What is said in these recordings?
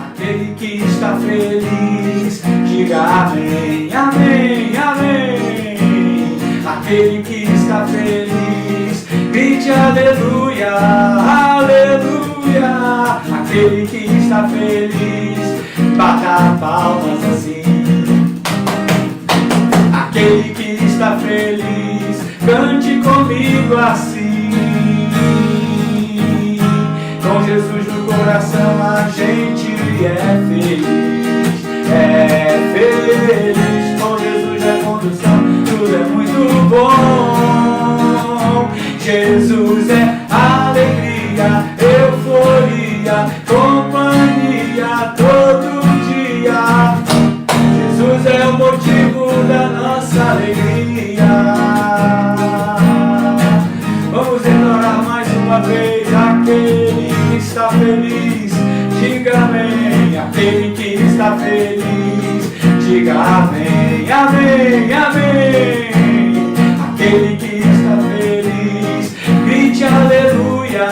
Aquele que está feliz, diga amém, amém, amém. Aquele que está feliz, grite aleluia, aleluia. Aquele que está feliz, bata palmas assim. Aquele que está feliz, cante comigo assim. Com Jesus no coração a gente é feliz, é feliz. Com Jesus na condução tudo é muito bom. Jesus é alegria, euforia, companhia todo dia. Jesus é o motivo da nossa alegria. Vamos adorar mais uma vez. Aquele que está feliz, diga amém. Aquele que está feliz, diga amém, amém, amém. Aquele que está feliz, grite aleluia,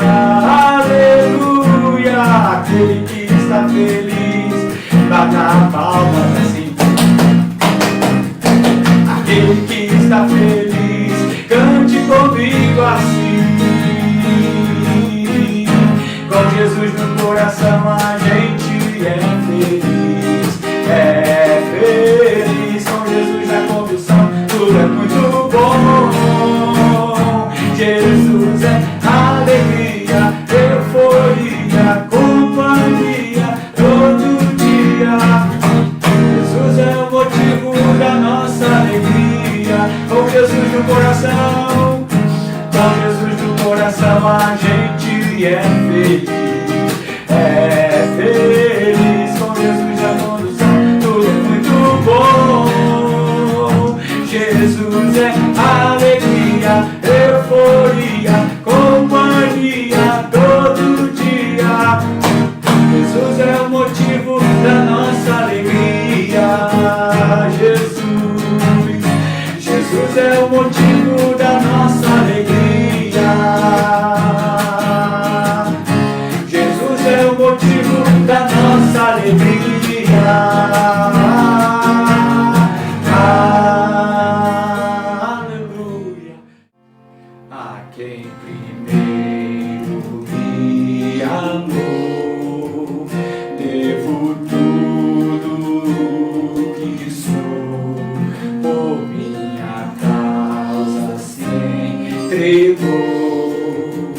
aleluia. Aquele que está feliz, bata palmas assim. Aquele que está feliz, cante comigo assim. Com Jesus no coração a gente é feliz, é feliz. Com Jesus na condução tudo é muito bom. Jesus é alegria, euforia, companhia todo dia. Jesus é o motivo da nossa alegria. Com Jesus no coração, com Jesus no coração a gente é feliz, é feliz. Com Jesus na condução tudo é muito bom. Jesus é alegria, euforia, companhia todo dia. Jesus é o motivo da nossa alegria. Jesus é o motivo da nossa alegria. Jesus é o motivo da nossa alegria. Aleluia. A quem primeiro me amou, devo tudo que sou. Por minha causa se entregou,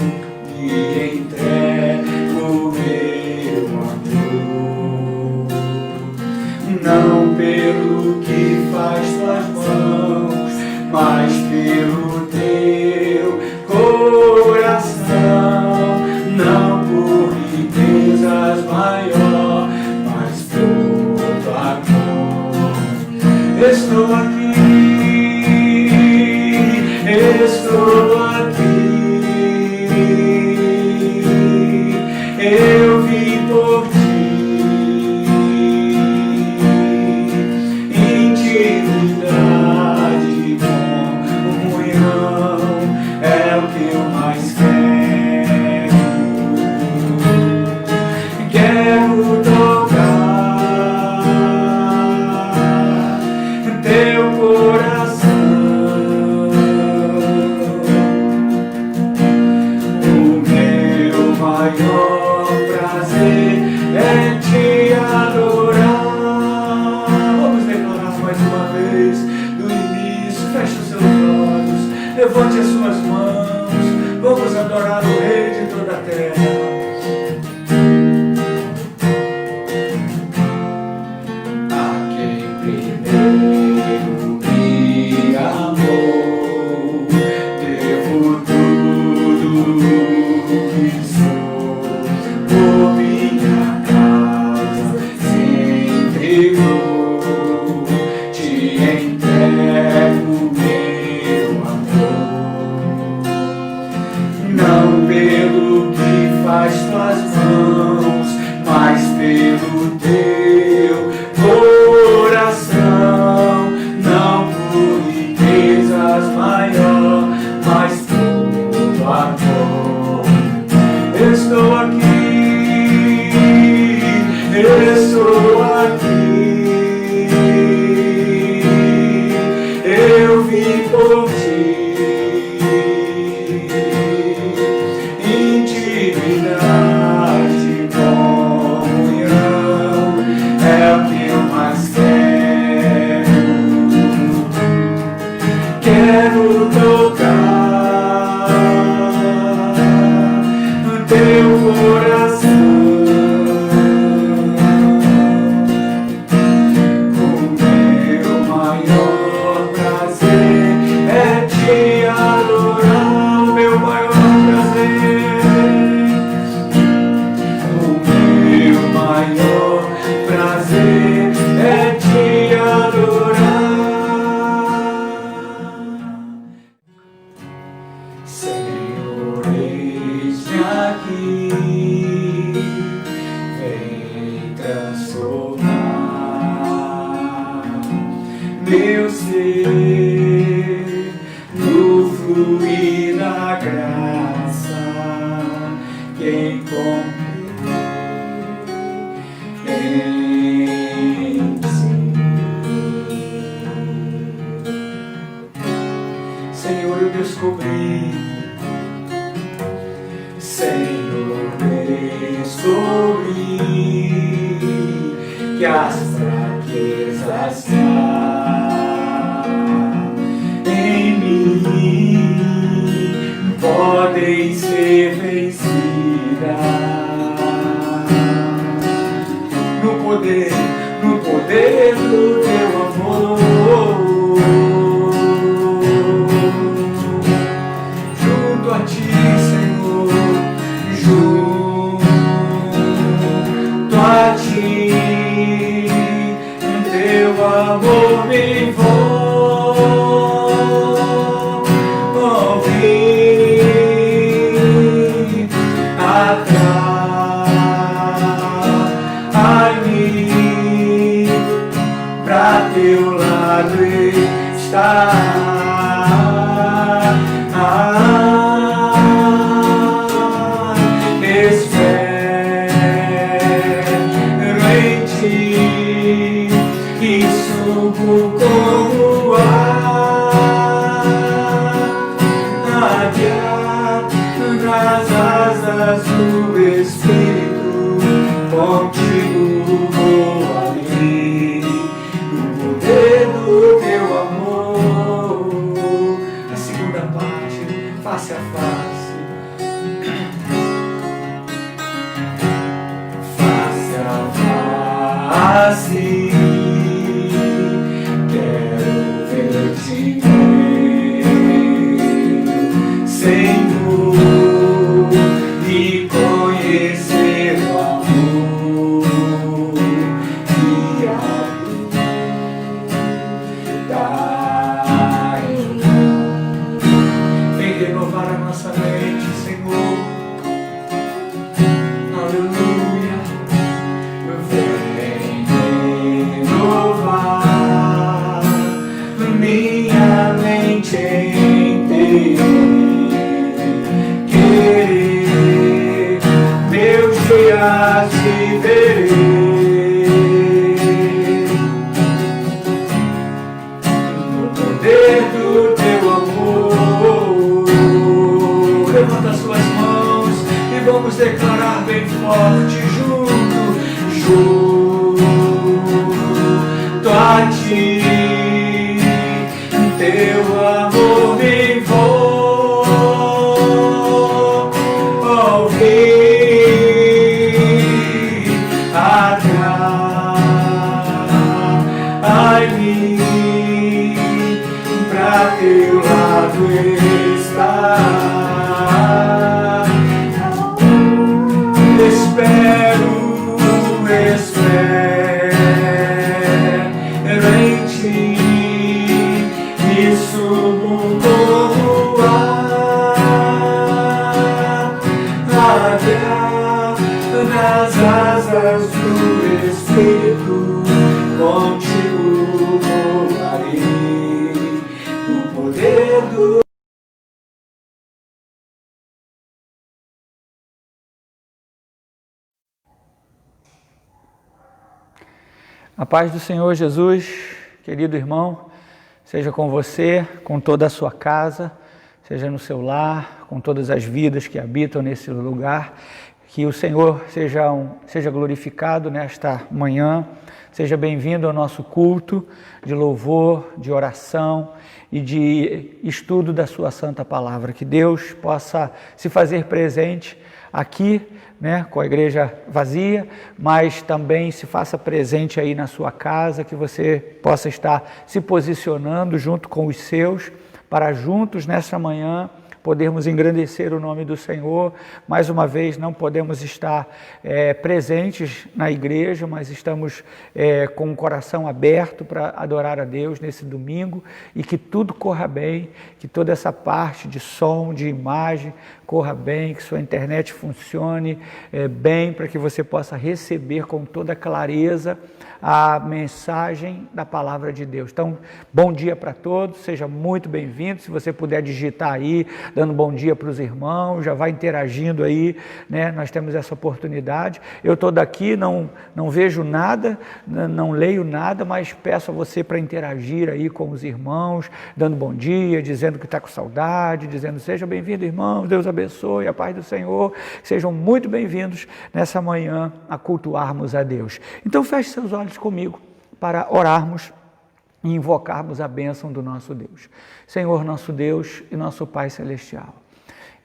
e entrego meu amor. Não pelo que faz tuas mãos, mas pelo teu coração. Não por riquezas maior, mas por tua mão. Estou aqui, estou aqui. Eu vim por ti. Levante as suas mãos, vamos adorar o Rei de toda a terra. A quem primeiro me amou, devo tudo que sou. Por minha causa se entregou, te entrego meu amor. meu ser, no fluir da graça que encontrei em si. Senhor, eu descobri, Senhor, descobri que as fraquezas em mim podem ser vencidas no poder do teu amor. Junto a ti, Senhor, junto a ti, teu amor me envolve atrai-me pra teu lado estar. Espero em ti e subo como águia nas asas do Espírito, contigo voarei no poder do teu amor. A segunda parte, face a face. Face a face, quero ver-te, Senhor, e conhecer o amor que dá em nós. Vem renovar a nossa mente, Senhor. Aleluia. Vem renovar minha mente inteira. Querer meus dias viverei no poder do teu amor. Levanta suas mãos e vamos declarar bem forte, junto a ti, teu amor me envolve atrai-me pra teu lado estar. Espero em ti e subo como águia nas asas do Espírito, contigo voarei no poder do. A paz do Senhor Jesus, querido irmão, seja com você, com toda a sua casa, seja no seu lar, com todas as vidas que habitam nesse lugar. Que o Senhor seja glorificado nesta manhã, seja bem-vindo ao nosso culto de louvor, de oração e de estudo da sua santa palavra. Que Deus possa se fazer presente aqui, né, com a igreja vazia, mas também se faça presente aí na sua casa, que você possa estar se posicionando junto com os seus, para juntos nessa manhã podermos engrandecer o nome do Senhor. Mais uma vez, não podemos estar presentes na igreja, mas estamos com o coração aberto para adorar a Deus nesse domingo, e que tudo corra bem, que toda essa parte de som, de imagem, corra bem, que sua internet funcione bem, para que você possa receber com toda clareza a mensagem da palavra de Deus. Então, bom dia para todos, seja muito bem-vindo. Se você puder digitar aí, dando bom dia para os irmãos, já vai interagindo aí, né? Nós temos essa oportunidade. Eu estou daqui, não vejo nada, não leio nada, mas peço a você para interagir aí com os irmãos, dando bom dia, dizendo que está com saudade, dizendo seja bem-vindo, irmãos, Deus abençoe, a paz do Senhor. Sejam muito bem-vindos nessa manhã a cultuarmos a Deus. Então, feche seus olhos comigo para orarmos e invocarmos a bênção do nosso Deus. Senhor, nosso Deus e nosso Pai Celestial,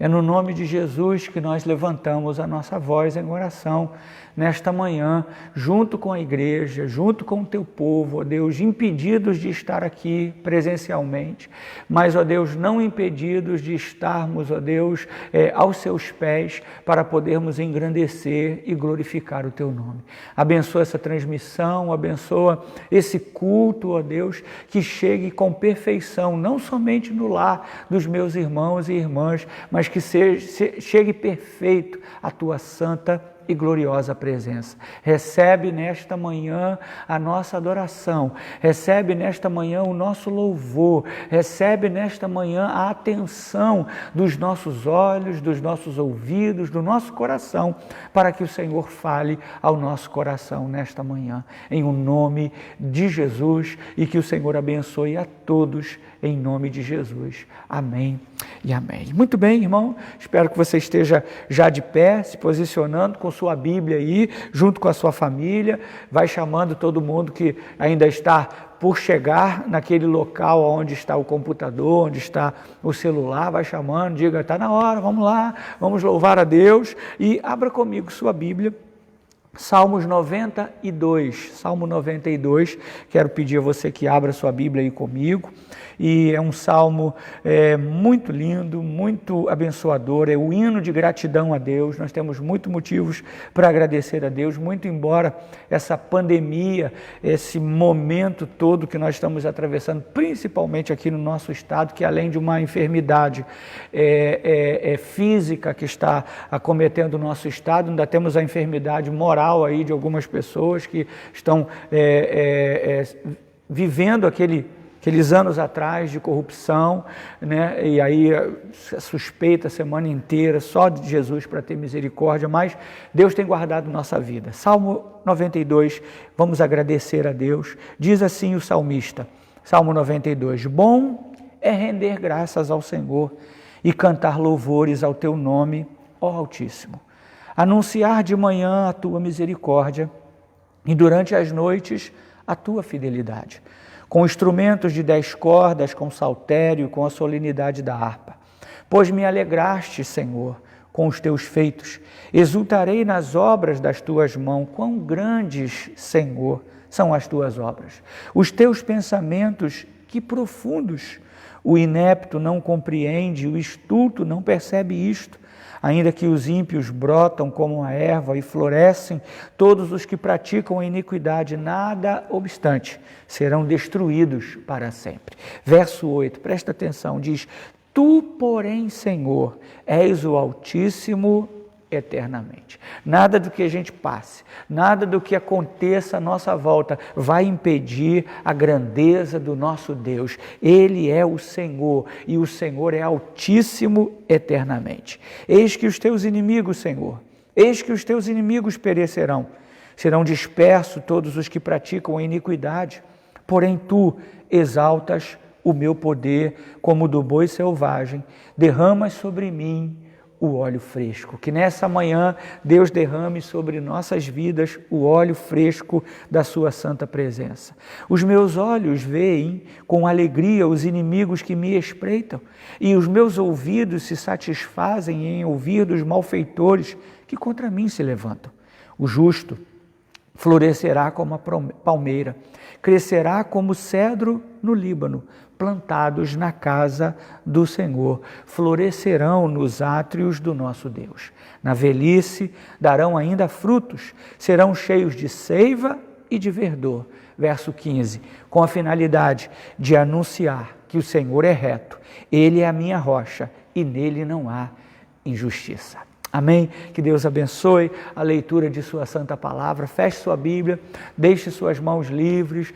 é no nome de Jesus que nós levantamos a nossa voz em oração nesta manhã, junto com a igreja, junto com o teu povo, ó Deus, impedidos de estar aqui presencialmente, mas, ó Deus, não impedidos de estarmos, ó Deus, aos seus pés, para podermos engrandecer e glorificar o teu nome. Abençoa essa transmissão, abençoa esse culto, ó Deus, que chegue com perfeição, não somente no lar dos meus irmãos e irmãs, mas que chegue perfeito a tua santa e gloriosa presença. Recebe nesta manhã a nossa adoração, recebe nesta manhã o nosso louvor, recebe nesta manhã a atenção dos nossos olhos, dos nossos ouvidos, do nosso coração, para que o Senhor fale ao nosso coração nesta manhã, em o nome de Jesus, e que o Senhor abençoe a todos em nome de Jesus. Amém e amém. Muito bem, irmão, espero que você esteja já de pé, se posicionando com sua Bíblia aí, junto com a sua família, vai chamando todo mundo que ainda está por chegar naquele local onde está o computador, onde está o celular, vai chamando, diga, está na hora, vamos lá, vamos louvar a Deus, e abra comigo sua Bíblia, Salmos 92, Salmo 92, quero pedir a você que abra sua Bíblia aí comigo, e é um salmo muito lindo, muito abençoador, é o hino de gratidão a Deus. Nós temos muitos motivos para agradecer a Deus, muito embora essa pandemia, esse momento todo que nós estamos atravessando, principalmente aqui no nosso estado, que além de uma enfermidade física que está acometendo o nosso estado, ainda temos a enfermidade moral aí de algumas pessoas que estão vivendo aqueles anos atrás de corrupção, né? E aí suspeita a semana inteira só de Jesus para ter misericórdia, mas Deus tem guardado nossa vida. Salmo 92, vamos agradecer a Deus. Diz assim o salmista, Salmo 92, bom é render graças ao Senhor e cantar louvores ao teu nome, ó Altíssimo. Anunciar de manhã a tua misericórdia e durante as noites a tua fidelidade, com instrumentos de 10 cordas, com saltério, com a solenidade da harpa. Pois me alegraste, Senhor, com os teus feitos, exultarei nas obras das tuas mãos. Quão grandes, Senhor, são as tuas obras, os teus pensamentos, que profundos. O inepto não compreende, o estulto não percebe isto. Ainda que os ímpios brotam como a erva e florescem, todos os que praticam a iniquidade, nada obstante, serão destruídos para sempre. Verso 8, presta atenção, diz, tu, porém, Senhor, és o Altíssimo eternamente. Nada do que a gente passe, nada do que aconteça à nossa volta vai impedir a grandeza do nosso Deus. Ele é o Senhor e o Senhor é Altíssimo eternamente. Eis que os teus inimigos, Senhor, eis que os teus inimigos perecerão. Serão dispersos todos os que praticam a iniquidade. Porém tu exaltas o meu poder como do boi selvagem, derramas sobre mim o óleo fresco. Que nessa manhã Deus derrame sobre nossas vidas o óleo fresco da sua santa presença. Os meus olhos veem com alegria os inimigos que me espreitam, e os meus ouvidos se satisfazem em ouvir dos malfeitores que contra mim se levantam. O justo florescerá como a palmeira, crescerá como cedro no Líbano, plantados na casa do Senhor, florescerão nos átrios do nosso Deus. Na velhice darão ainda frutos, serão cheios de seiva e de verdor. Verso 15, com a finalidade de anunciar que o Senhor é reto, Ele é a minha rocha e nele não há injustiça. Amém? Que Deus abençoe a leitura de sua santa palavra. Feche sua Bíblia, deixe suas mãos livres,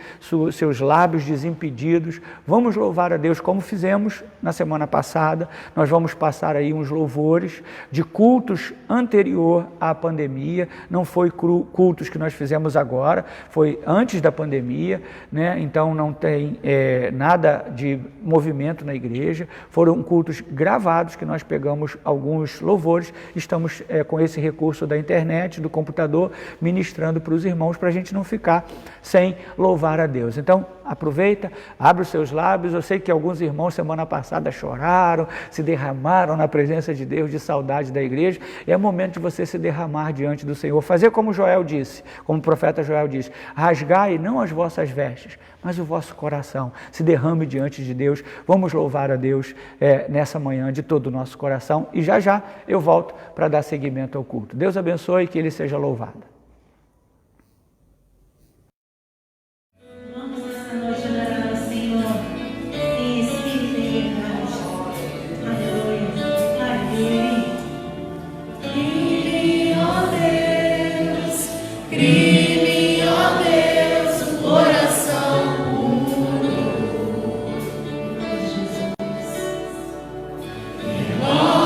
seus lábios desimpedidos. Vamos louvar a Deus como fizemos na semana passada. Nós vamos passar aí uns louvores de cultos anterior à pandemia. Não foi cultos que nós fizemos agora, foi antes da pandemia, né? Então não tem nada de movimento na igreja. Foram cultos gravados que nós pegamos alguns louvores. Estamos com esse recurso da internet, do computador, ministrando para os irmãos, para a gente não ficar sem louvar a Deus. Então, aproveita, abre os seus lábios. Eu sei que alguns irmãos semana passada choraram, se derramaram na presença de Deus, de saudade da igreja. É momento de você se derramar diante do Senhor. Fazer como Joel disse, como o profeta Joel disse: rasgai não as vossas vestes, mas o vosso coração. Se derrame diante de Deus. Vamos louvar a Deus nessa manhã de todo o nosso coração. E já já eu volto para dar seguimento ao culto. Deus abençoe e que Ele seja louvado. Vamos essa noite orar ao Senhor em espírito e em verdade. Aleluia. Aleluia. Crime, ó Deus, crime, ó Deus, o coração puro. Jesus. Senhor.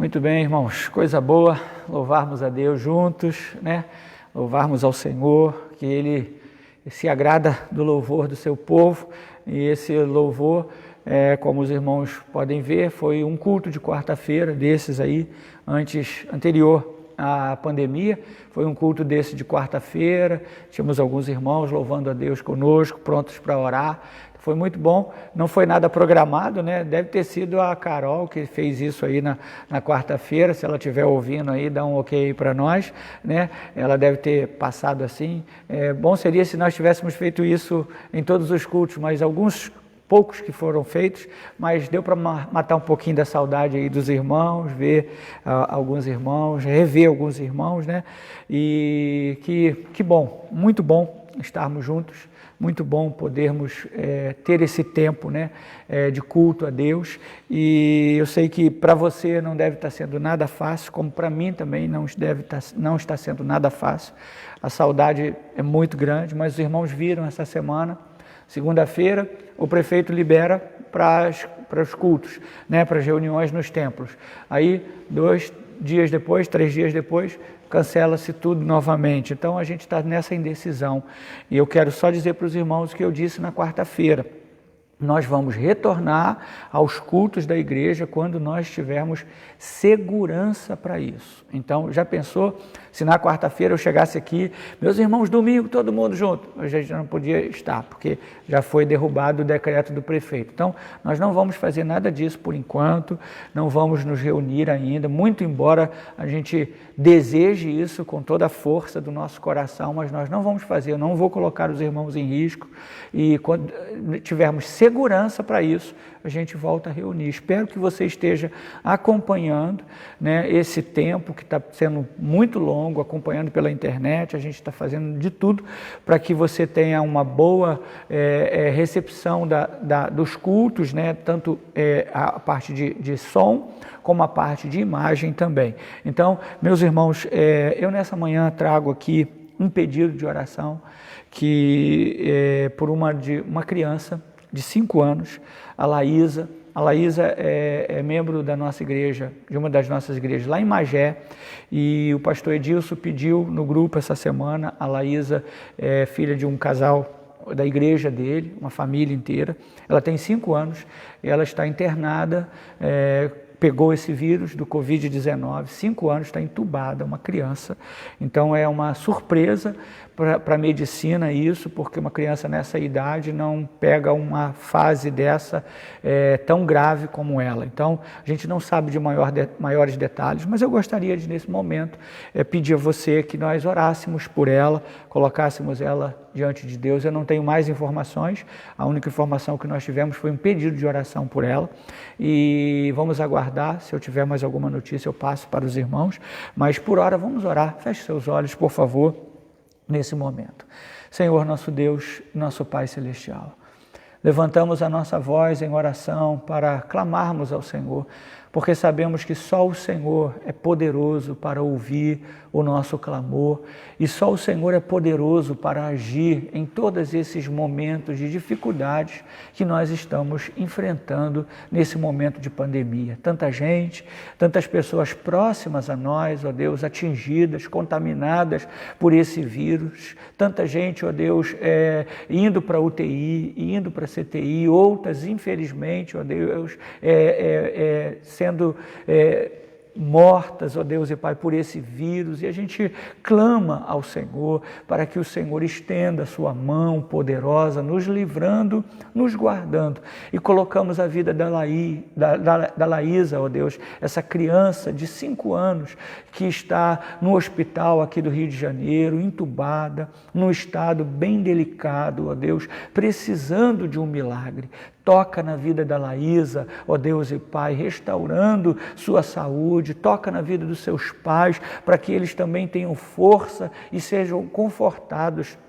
Muito bem, irmãos, coisa boa, louvarmos a Deus juntos, né? Louvarmos ao Senhor, que Ele se agrada do louvor do seu povo, e esse louvor, como os irmãos podem ver, foi um culto de quarta-feira desses aí, anterior à pandemia, foi um culto desse de quarta-feira, tínhamos alguns irmãos louvando a Deus conosco, prontos para orar. Foi muito bom, não foi nada programado, né? Deve ter sido a Carol que fez isso aí na quarta-feira, se ela estiver ouvindo aí, dá um ok para nós, né? Ela deve ter passado assim. Bom seria se nós tivéssemos feito isso em todos os cultos, mas poucos que foram feitos, mas deu para matar um pouquinho da saudade aí dos irmãos, ver alguns irmãos, rever alguns irmãos, né? E que bom, muito bom estarmos juntos. Muito bom podermos ter esse tempo, né, de culto a Deus, e eu sei que para você não deve estar sendo nada fácil, como para mim também não está sendo nada fácil. A saudade é muito grande, mas os irmãos viram essa semana, segunda-feira, o prefeito libera para os cultos, né, para as reuniões nos templos. Aí 3 dias depois, cancela-se tudo novamente. Então a gente está nessa indecisão. E eu quero só dizer para os irmãos o que eu disse na quarta-feira. Nós vamos retornar aos cultos da igreja quando nós tivermos segurança para isso. Então, já pensou se na quarta-feira eu chegasse aqui, meus irmãos, domingo, todo mundo junto? A gente não podia estar, porque já foi derrubado o decreto do prefeito. Então, nós não vamos fazer nada disso por enquanto, não vamos nos reunir ainda, muito embora a gente deseje isso com toda a força do nosso coração, mas nós não vamos fazer, eu não vou colocar os irmãos em risco, e quando tivermos segurança para isso, a gente volta a reunir. Espero que você esteja acompanhando, né, esse tempo que está sendo muito longo, acompanhando pela internet. A gente está fazendo de tudo para que você tenha uma boa recepção dos cultos, né, tanto a parte de som como a parte de imagem também. Então, meus irmãos, eu nessa manhã trago aqui um pedido de oração por uma criança de 5 anos, a Laísa. A Laísa é membro da nossa igreja, de uma das nossas igrejas lá em Magé, e o pastor Edilson pediu no grupo essa semana. A Laísa é filha de um casal da igreja dele, uma família inteira. Ela tem 5 anos, ela está internada, pegou esse vírus do Covid-19, 5 anos, está entubada, uma criança. Então é uma surpresa para a medicina isso, porque uma criança nessa idade não pega uma fase dessa tão grave como ela. Então a gente não sabe de maiores detalhes, mas eu gostaria de, nesse momento, pedir a você que nós orássemos por ela, colocássemos ela diante de Deus. Eu não tenho mais informações, a única informação que nós tivemos foi um pedido de oração por ela, e vamos aguardar. Se eu tiver mais alguma notícia eu passo para os irmãos, mas por hora vamos orar. Feche seus olhos, por favor, nesse momento. Senhor, nosso Deus, nosso Pai Celestial, levantamos a nossa voz em oração para clamarmos ao Senhor, porque sabemos que só o Senhor é poderoso para ouvir o nosso clamor, e só o Senhor é poderoso para agir em todos esses momentos de dificuldades que nós estamos enfrentando nesse momento de pandemia. Tanta gente, tantas pessoas próximas a nós, ó Deus, atingidas, contaminadas por esse vírus, tanta gente, ó Deus, indo para UTI, indo para CTI, outras, infelizmente, ó Deus, sendo mortas, ó Deus e Pai, por esse vírus, e a gente clama ao Senhor para que o Senhor estenda a sua mão poderosa, nos livrando, nos guardando, e colocamos a vida da Laísa, ó Deus, essa criança de 5 anos que está no hospital aqui do Rio de Janeiro, entubada, num estado bem delicado, ó Deus, precisando de um milagre. Toca na vida da Laísa, ó Deus e Pai, restaurando sua saúde. Toca na vida dos seus pais, para que eles também tenham força e sejam confortados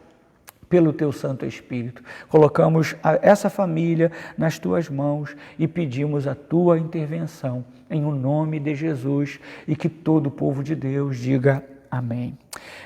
pelo Teu Santo Espírito. Colocamos essa família nas Tuas mãos e pedimos a Tua intervenção, em o nome de Jesus, e que todo o povo de Deus diga amém.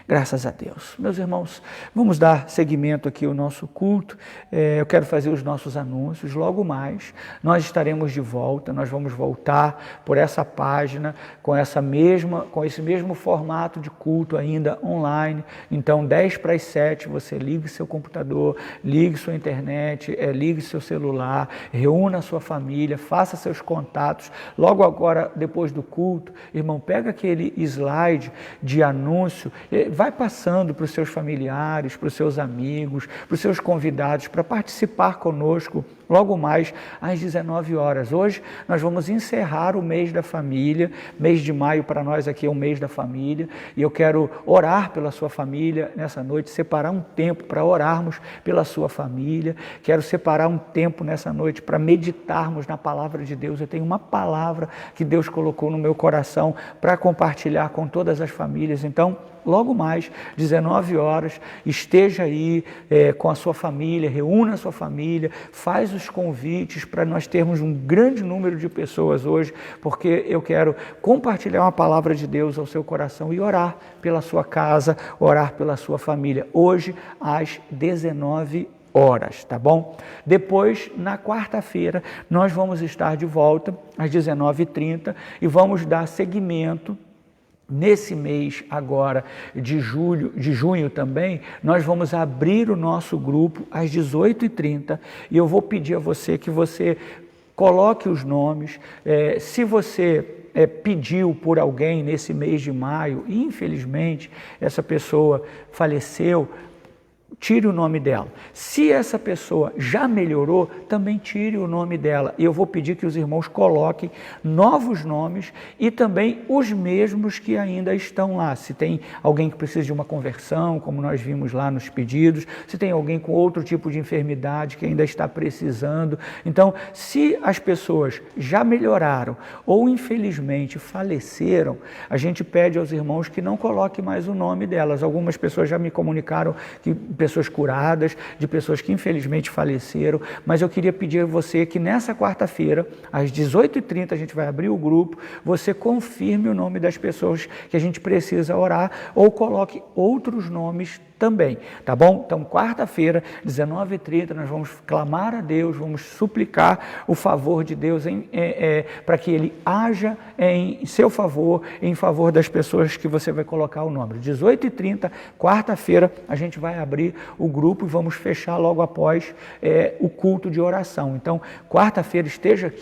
Graças a Deus. Meus irmãos, vamos dar seguimento aqui ao nosso culto. Eu quero fazer os nossos anúncios. Logo mais, nós estaremos de volta. Nós vamos voltar por essa página com esse mesmo formato de culto ainda online. Então, 10 para as 7, você ligue seu computador, ligue sua internet, ligue seu celular, reúna a sua família, faça seus contatos. Logo agora, depois do culto, irmão, pega aquele slide de anúncio, vai passando para os seus familiares, para os seus amigos, para os seus convidados, para participar conosco logo mais às 19 horas. Hoje nós vamos encerrar o mês da família, mês de maio para nós aqui é o mês da família, e eu quero orar pela sua família nessa noite, separar um tempo para orarmos pela sua família, quero separar um tempo nessa noite para meditarmos na palavra de Deus. Eu tenho uma palavra que Deus colocou no meu coração para compartilhar com todas as famílias, então logo mais, 19 horas, esteja aí com a sua família, reúna a sua família, faz os convites para nós termos um grande número de pessoas hoje, porque eu quero compartilhar uma palavra de Deus ao seu coração e orar pela sua casa, orar pela sua família, hoje às 19 horas, tá bom? Depois, na quarta-feira, nós vamos estar de volta às 19h30 e vamos dar seguimento. Nesse mês agora de junho também, nós vamos abrir o nosso grupo às 18h30 e eu vou pedir a você que você coloque os nomes. Se você pediu por alguém nesse mês de maio e infelizmente essa pessoa faleceu, tire o nome dela. Se essa pessoa já melhorou, também tire o nome dela. E eu vou pedir que os irmãos coloquem novos nomes e também os mesmos que ainda estão lá. Se tem alguém que precisa de uma conversão, como nós vimos lá nos pedidos, se tem alguém com outro tipo de enfermidade que ainda está precisando. Então, se as pessoas já melhoraram ou infelizmente faleceram, a gente pede aos irmãos que não coloquem mais o nome delas. Algumas pessoas já me comunicaram que pessoas curadas, de pessoas que infelizmente faleceram, mas eu queria pedir a você que nessa quarta-feira, às 18h30, a gente vai abrir o grupo, você confirme o nome das pessoas que a gente precisa orar ou coloque outros nomes também, tá bom? Então, quarta-feira, 19h30, nós vamos clamar a Deus, vamos suplicar o favor de Deus para que Ele haja em seu favor, em favor das pessoas que você vai colocar o nome. 18h30, quarta-feira, a gente vai abrir o grupo e vamos fechar logo após o culto de oração. Então, quarta-feira, esteja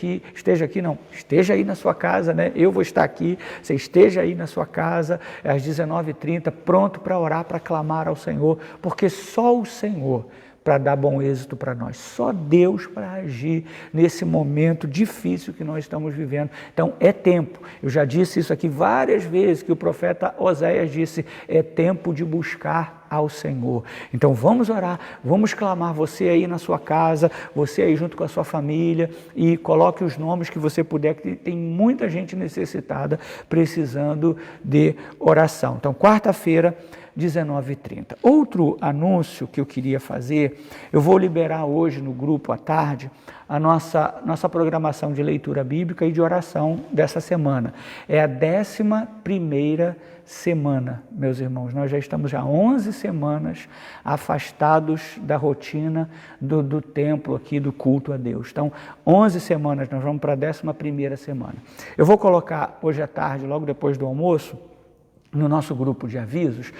aí na sua casa, né? Eu vou estar aqui, você esteja aí na sua casa, às 19h30, pronto para orar, para clamar ao Senhor, porque só o Senhor para dar bom êxito para nós, só Deus para agir nesse momento difícil que nós estamos vivendo. Então é tempo, eu já disse isso aqui várias vezes, que o profeta Oséias disse, é tempo de buscar ao Senhor. Então vamos orar, vamos clamar, você aí na sua casa, você aí junto com a sua família, e coloque os nomes que você puder, que tem muita gente necessitada, precisando de oração. Então quarta-feira, 19h30. Outro anúncio que eu queria fazer, eu vou liberar hoje no grupo à tarde a nossa programação de leitura bíblica e de oração dessa semana. É a 11ª semana, meus irmãos. Nós já estamos 11 semanas afastados da rotina do templo aqui, do culto a Deus. Então, 11 semanas, nós vamos para a 11ª semana. Eu vou colocar hoje à tarde, logo depois do almoço, no nosso grupo de avisos,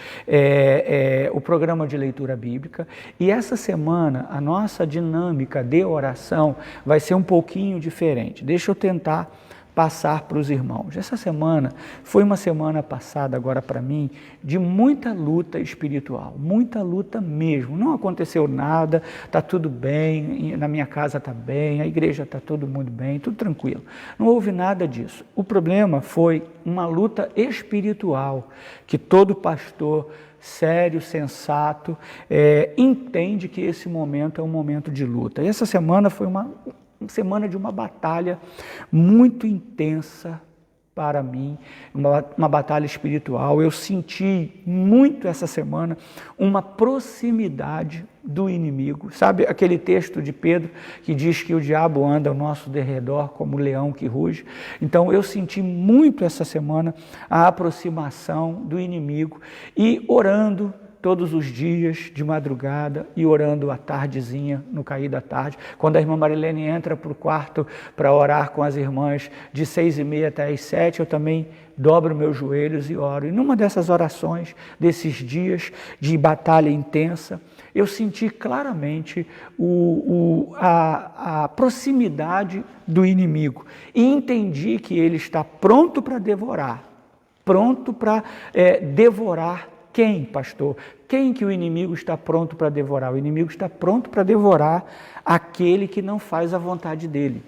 o programa de leitura bíblica, e essa semana a nossa dinâmica de oração vai ser um pouquinho diferente. Deixa eu tentar passar para os irmãos. Essa semana foi uma semana passada agora para mim de muita luta espiritual, muita luta mesmo. Não aconteceu nada, está tudo bem, na minha casa está bem, a igreja está todo mundo bem, tudo tranquilo. Não houve nada disso. O problema foi uma luta espiritual que todo pastor sério, sensato, entende que esse momento é um momento de luta. E essa semana foi uma semana de uma batalha muito intensa para mim, uma batalha espiritual. Eu senti muito essa semana uma proximidade do inimigo. Sabe aquele texto de Pedro que diz que o diabo anda ao nosso derredor como um leão que ruge? Então eu senti muito essa semana a aproximação do inimigo e orando todos os dias de madrugada e orando à tardezinha, no cair da tarde. Quando a irmã Marilene entra para o quarto para orar com as irmãs de 6h30 até as 7, eu também dobro meus joelhos e oro. E numa dessas orações, desses dias de batalha intensa, eu senti claramente a proximidade do inimigo e entendi que ele está pronto para devorar. Pronto para devorar quem, pastor? Quem que o inimigo está pronto para devorar? O inimigo está pronto para devorar aquele que não faz a vontade dele.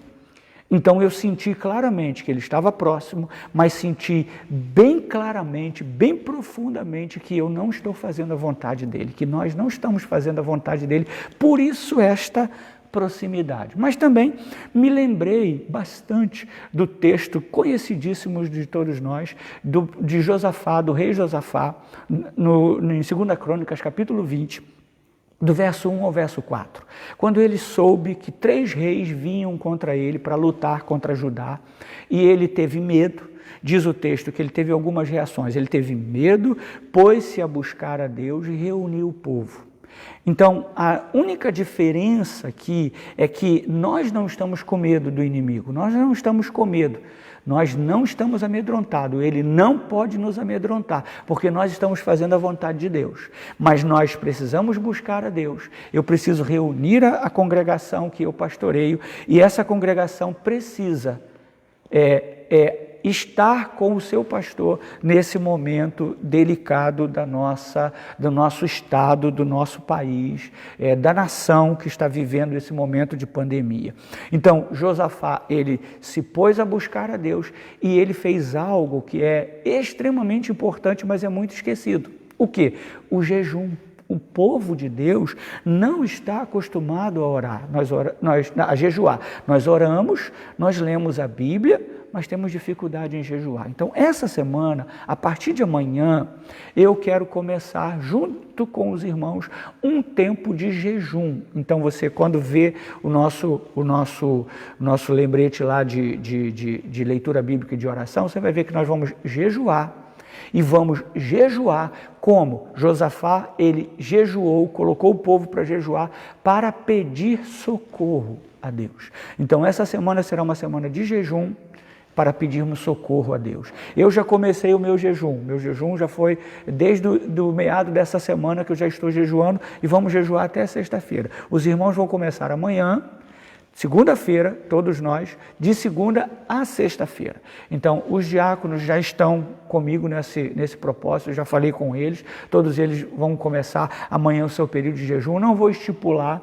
Então eu senti claramente que ele estava próximo, mas senti bem claramente, bem profundamente que eu não estou fazendo a vontade dele, que nós não estamos fazendo a vontade dele, por isso esta proximidade. Mas também me lembrei bastante do texto conhecidíssimo de todos nós, de Josafá, do rei Josafá, em 2 Crônicas, capítulo 20, do verso 1 ao verso 4, quando ele soube que 3 reis vinham contra ele para lutar contra Judá, e ele teve medo. Diz o texto que ele teve algumas reações. Ele teve medo, pôs-se a buscar a Deus e reuniu o povo. Então, a única diferença aqui é que nós não estamos com medo do inimigo, nós não estamos com medo, nós não estamos amedrontados, ele não pode nos amedrontar, porque nós estamos fazendo a vontade de Deus. Mas nós precisamos buscar a Deus, eu preciso reunir a congregação que eu pastoreio, e essa congregação precisa estar com o seu pastor nesse momento delicado do nosso estado, do nosso país, da nação que está vivendo esse momento de pandemia. Então, Josafá, ele se pôs a buscar a Deus e ele fez algo que é extremamente importante, mas é muito esquecido. O quê? O jejum. O povo de Deus não está acostumado a orar, a jejuar. Nós oramos, nós lemos a Bíblia, mas temos dificuldade em jejuar. Então, essa semana, a partir de amanhã, eu quero começar, junto com os irmãos, um tempo de jejum. Então, você, quando vê o nosso lembrete lá de leitura bíblica e de oração, você vai ver que nós vamos jejuar. E vamos jejuar como? Josafá, ele jejuou, colocou o povo para jejuar, para pedir socorro a Deus. Então, essa semana será uma semana de jejum, para pedirmos socorro a Deus. Eu já comecei o meu jejum já foi desde o meado dessa semana que eu já estou jejuando, e vamos jejuar até sexta-feira. Os irmãos vão começar amanhã, segunda-feira, todos nós, de segunda a sexta-feira. Então, os diáconos já estão comigo nesse propósito, eu já falei com eles, todos eles vão começar amanhã o seu período de jejum. Não vou estipular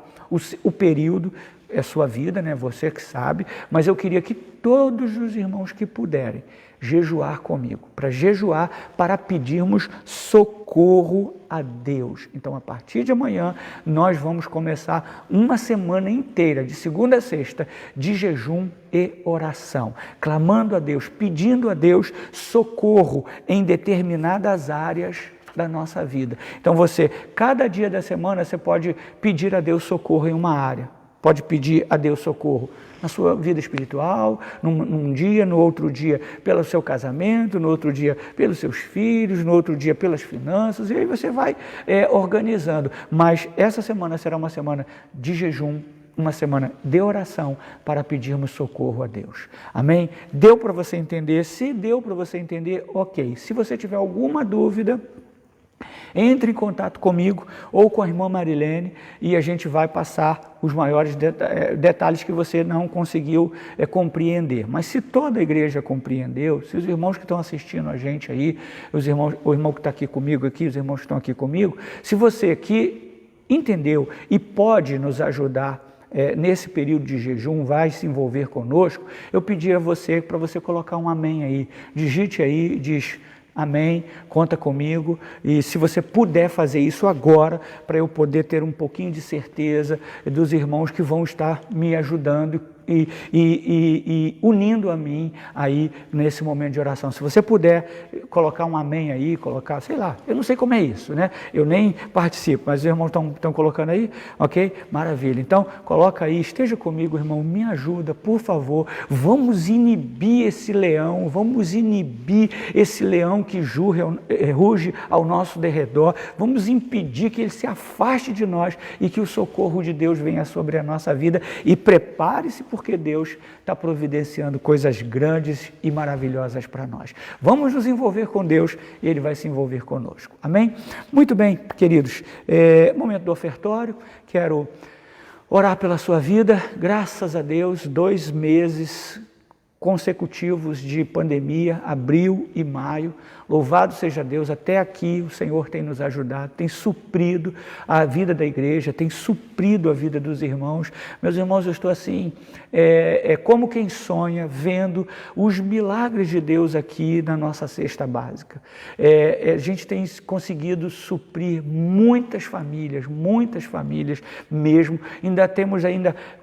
o período, é sua vida, né? Você que sabe, mas eu queria que todos os irmãos que puderem jejuar comigo, para jejuar, para pedirmos socorro a Deus. Então, a partir de amanhã, nós vamos começar uma semana inteira, de segunda a sexta, de jejum e oração, clamando a Deus, pedindo a Deus socorro em determinadas áreas da nossa vida. Então, cada dia da semana, você pode pedir a Deus socorro em uma área. Pode pedir a Deus socorro na sua vida espiritual, num dia, no outro dia pelo seu casamento, no outro dia pelos seus filhos, no outro dia pelas finanças, e aí você vai organizando. Mas essa semana será uma semana de jejum, uma semana de oração para pedirmos socorro a Deus. Amém? Deu para você entender? Se deu para você entender, ok. Se você tiver alguma dúvida, entre em contato comigo ou com a irmã Marilene e a gente vai passar os maiores detalhes que você não conseguiu compreender. Mas se toda a igreja compreendeu, se os irmãos que estão assistindo a gente aí, o irmão que está aqui comigo aqui, os irmãos que estão aqui comigo, se você aqui entendeu e pode nos ajudar nesse período de jejum, vai se envolver conosco, eu pedi a você para você colocar um amém aí. Digite aí, diz amém, conta comigo, e se você puder fazer isso agora, para eu poder ter um pouquinho de certeza dos irmãos que vão estar me ajudando e unindo a mim aí nesse momento de oração. Se você puder colocar um amém aí, colocar, sei lá, eu não sei como é isso, né? Eu nem participo, mas os irmãos estão colocando aí, ok? Maravilha. Então, coloca aí, esteja comigo, irmão, me ajuda, por favor. Vamos inibir esse leão, vamos inibir esse leão que ruge ao nosso derredor, vamos impedir que ele se afaste de nós e que o socorro de Deus venha sobre a nossa vida. E prepare-se, porque Deus está providenciando coisas grandes e maravilhosas para nós. Vamos nos envolver com Deus e Ele vai se envolver conosco. Amém? Muito bem, queridos. Momento do ofertório. Quero orar pela sua vida. Graças a Deus, 2 meses consecutivos de pandemia, abril e maio. Louvado seja Deus, até aqui o Senhor tem nos ajudado, tem suprido a vida da igreja, tem suprido a vida dos irmãos. Meus irmãos, eu estou assim, como quem sonha, vendo os milagres de Deus aqui na nossa cesta básica. A gente tem conseguido suprir muitas famílias mesmo. Ainda temos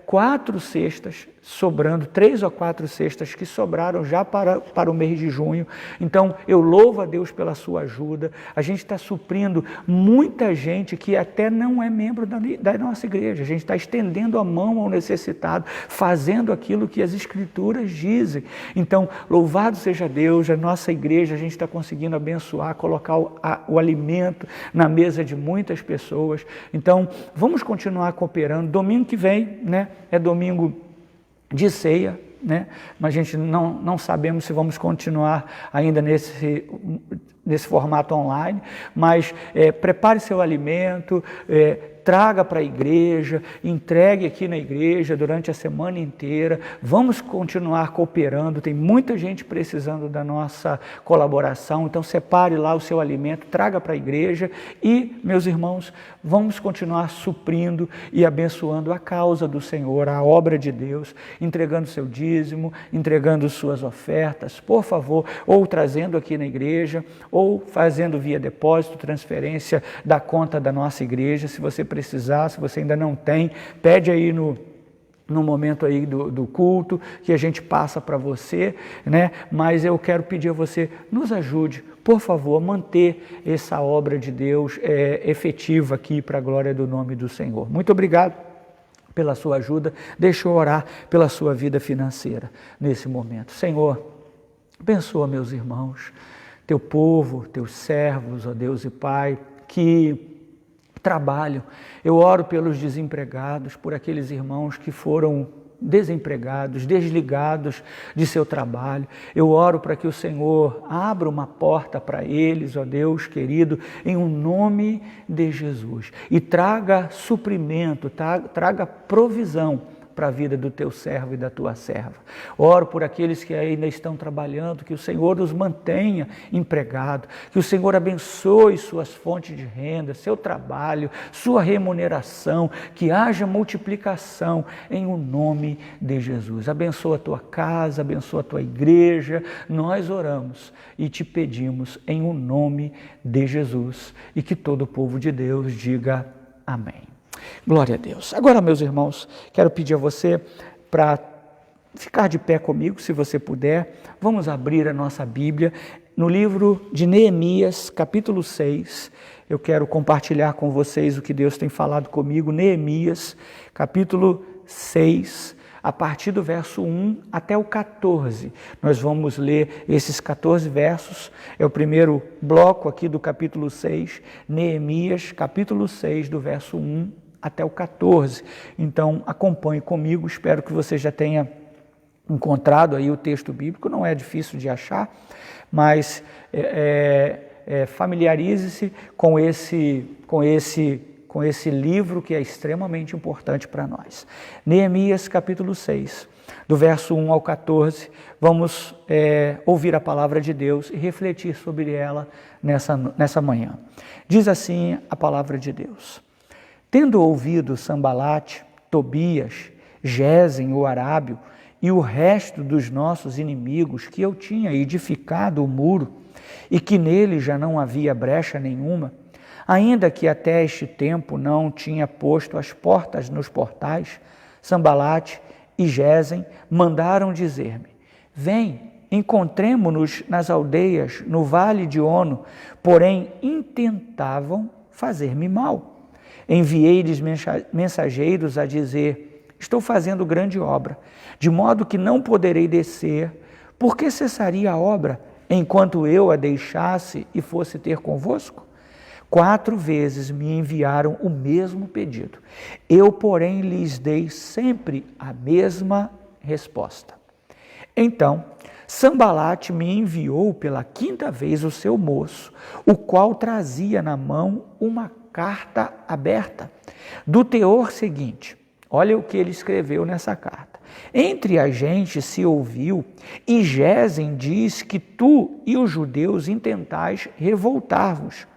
4 cestas sobrando, 3 ou 4 cestas que sobraram já para o mês de junho. Então, eu louvo a Deus pela sua ajuda. A gente está suprindo muita gente que até não é membro da nossa igreja. A gente está estendendo a mão ao necessitado, fazendo aquilo que as Escrituras dizem. Então, louvado seja Deus, a nossa igreja, a gente está conseguindo abençoar, colocar o alimento na mesa de muitas pessoas. Então, vamos continuar cooperando. Domingo que vem, né, é domingo de ceia, né? Mas a gente não sabemos se vamos continuar ainda nesse formato online, mas prepare seu alimento, traga para a igreja, entregue aqui na igreja durante a semana inteira. Vamos continuar cooperando, tem muita gente precisando da nossa colaboração, então separe lá o seu alimento, traga para a igreja e, meus irmãos, vamos continuar suprindo e abençoando a causa do Senhor, a obra de Deus, entregando seu dízimo, entregando suas ofertas, por favor, ou trazendo aqui na igreja, ou fazendo via depósito, transferência da conta da nossa igreja. Se você precisar, se você ainda não tem, pede aí no momento aí do culto, que a gente passa para você, né? Mas eu quero pedir a você, nos ajude, por favor, a manter essa obra de Deus efetiva aqui para a glória do nome do Senhor. Muito obrigado pela sua ajuda. Deixa eu orar pela sua vida financeira nesse momento. Senhor, abençoa meus irmãos, teu povo, teus servos, ó Deus e Pai, que trabalham. Eu oro pelos desempregados, por aqueles irmãos que foram desempregados, desligados de seu trabalho. Eu oro para que o Senhor abra uma porta para eles, ó Deus querido, em um nome de Jesus, e traga suprimento, traga provisão para a vida do teu servo e da tua serva. Oro por aqueles que ainda estão trabalhando, que o Senhor os mantenha empregados, que o Senhor abençoe suas fontes de renda, seu trabalho, sua remuneração, que haja multiplicação em o nome de Jesus. Abençoa a tua casa, abençoa a tua igreja. Nós oramos e te pedimos em o nome de Jesus, e que todo o povo de Deus diga amém. Glória a Deus. Agora, meus irmãos, quero pedir a você para ficar de pé comigo, se você puder. Vamos abrir a nossa Bíblia no livro de Neemias, capítulo 6. Eu quero compartilhar com vocês o que Deus tem falado comigo. Neemias, capítulo 6, a partir do verso 1 até o 14. Nós vamos ler esses 14 versos. É o primeiro bloco aqui do capítulo 6, Neemias, capítulo 6, do verso 1 até o 14. Então, acompanhe comigo. Espero que você já tenha encontrado aí o texto bíblico. Não é difícil de achar, mas familiarize-se com esse livro que é extremamente importante para nós. Neemias, capítulo 6, do verso 1 ao 14. Vamos ouvir a palavra de Deus e refletir sobre ela nessa manhã. Diz assim a palavra de Deus: Tendo ouvido Sambalate, Tobias, Gesem, o arábio, e o resto dos nossos inimigos, que eu tinha edificado o muro, e que nele já não havia brecha nenhuma, ainda que até este tempo não tinha posto as portas nos portais, Sambalate e Gesem mandaram dizer-me: vem, encontremo-nos nas aldeias, no vale de Ono, porém intentavam fazer-me mal. Enviei-lhes mensageiros a dizer: estou fazendo grande obra, de modo que não poderei descer. Por que cessaria a obra, enquanto eu a deixasse e fosse ter convosco? 4 vezes me enviaram o mesmo pedido. Eu, porém, lhes dei sempre a mesma resposta. Então, Sambalate me enviou pela 5ª vez o seu moço, o qual trazia na mão uma carta aberta, do teor seguinte. Olha o que ele escreveu nessa carta. Entre a gente se ouviu, e Gesem diz que tu e os judeus intentais revoltar-vos.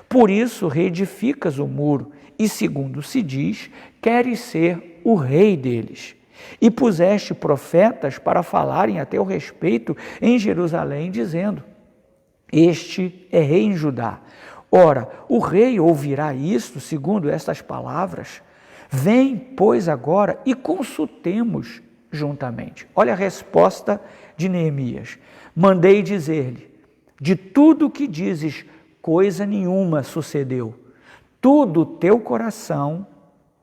Por isso reedificas o muro, e segundo se diz, queres ser o rei deles. E puseste profetas para falarem a teu respeito em Jerusalém, dizendo: este é rei em Judá. Ora, o rei ouvirá isto, segundo estas palavras. Vem, pois, agora e consultemos juntamente. Olha a resposta de Neemias. Mandei dizer-lhe: de tudo o que dizes, coisa nenhuma sucedeu. Tudo teu coração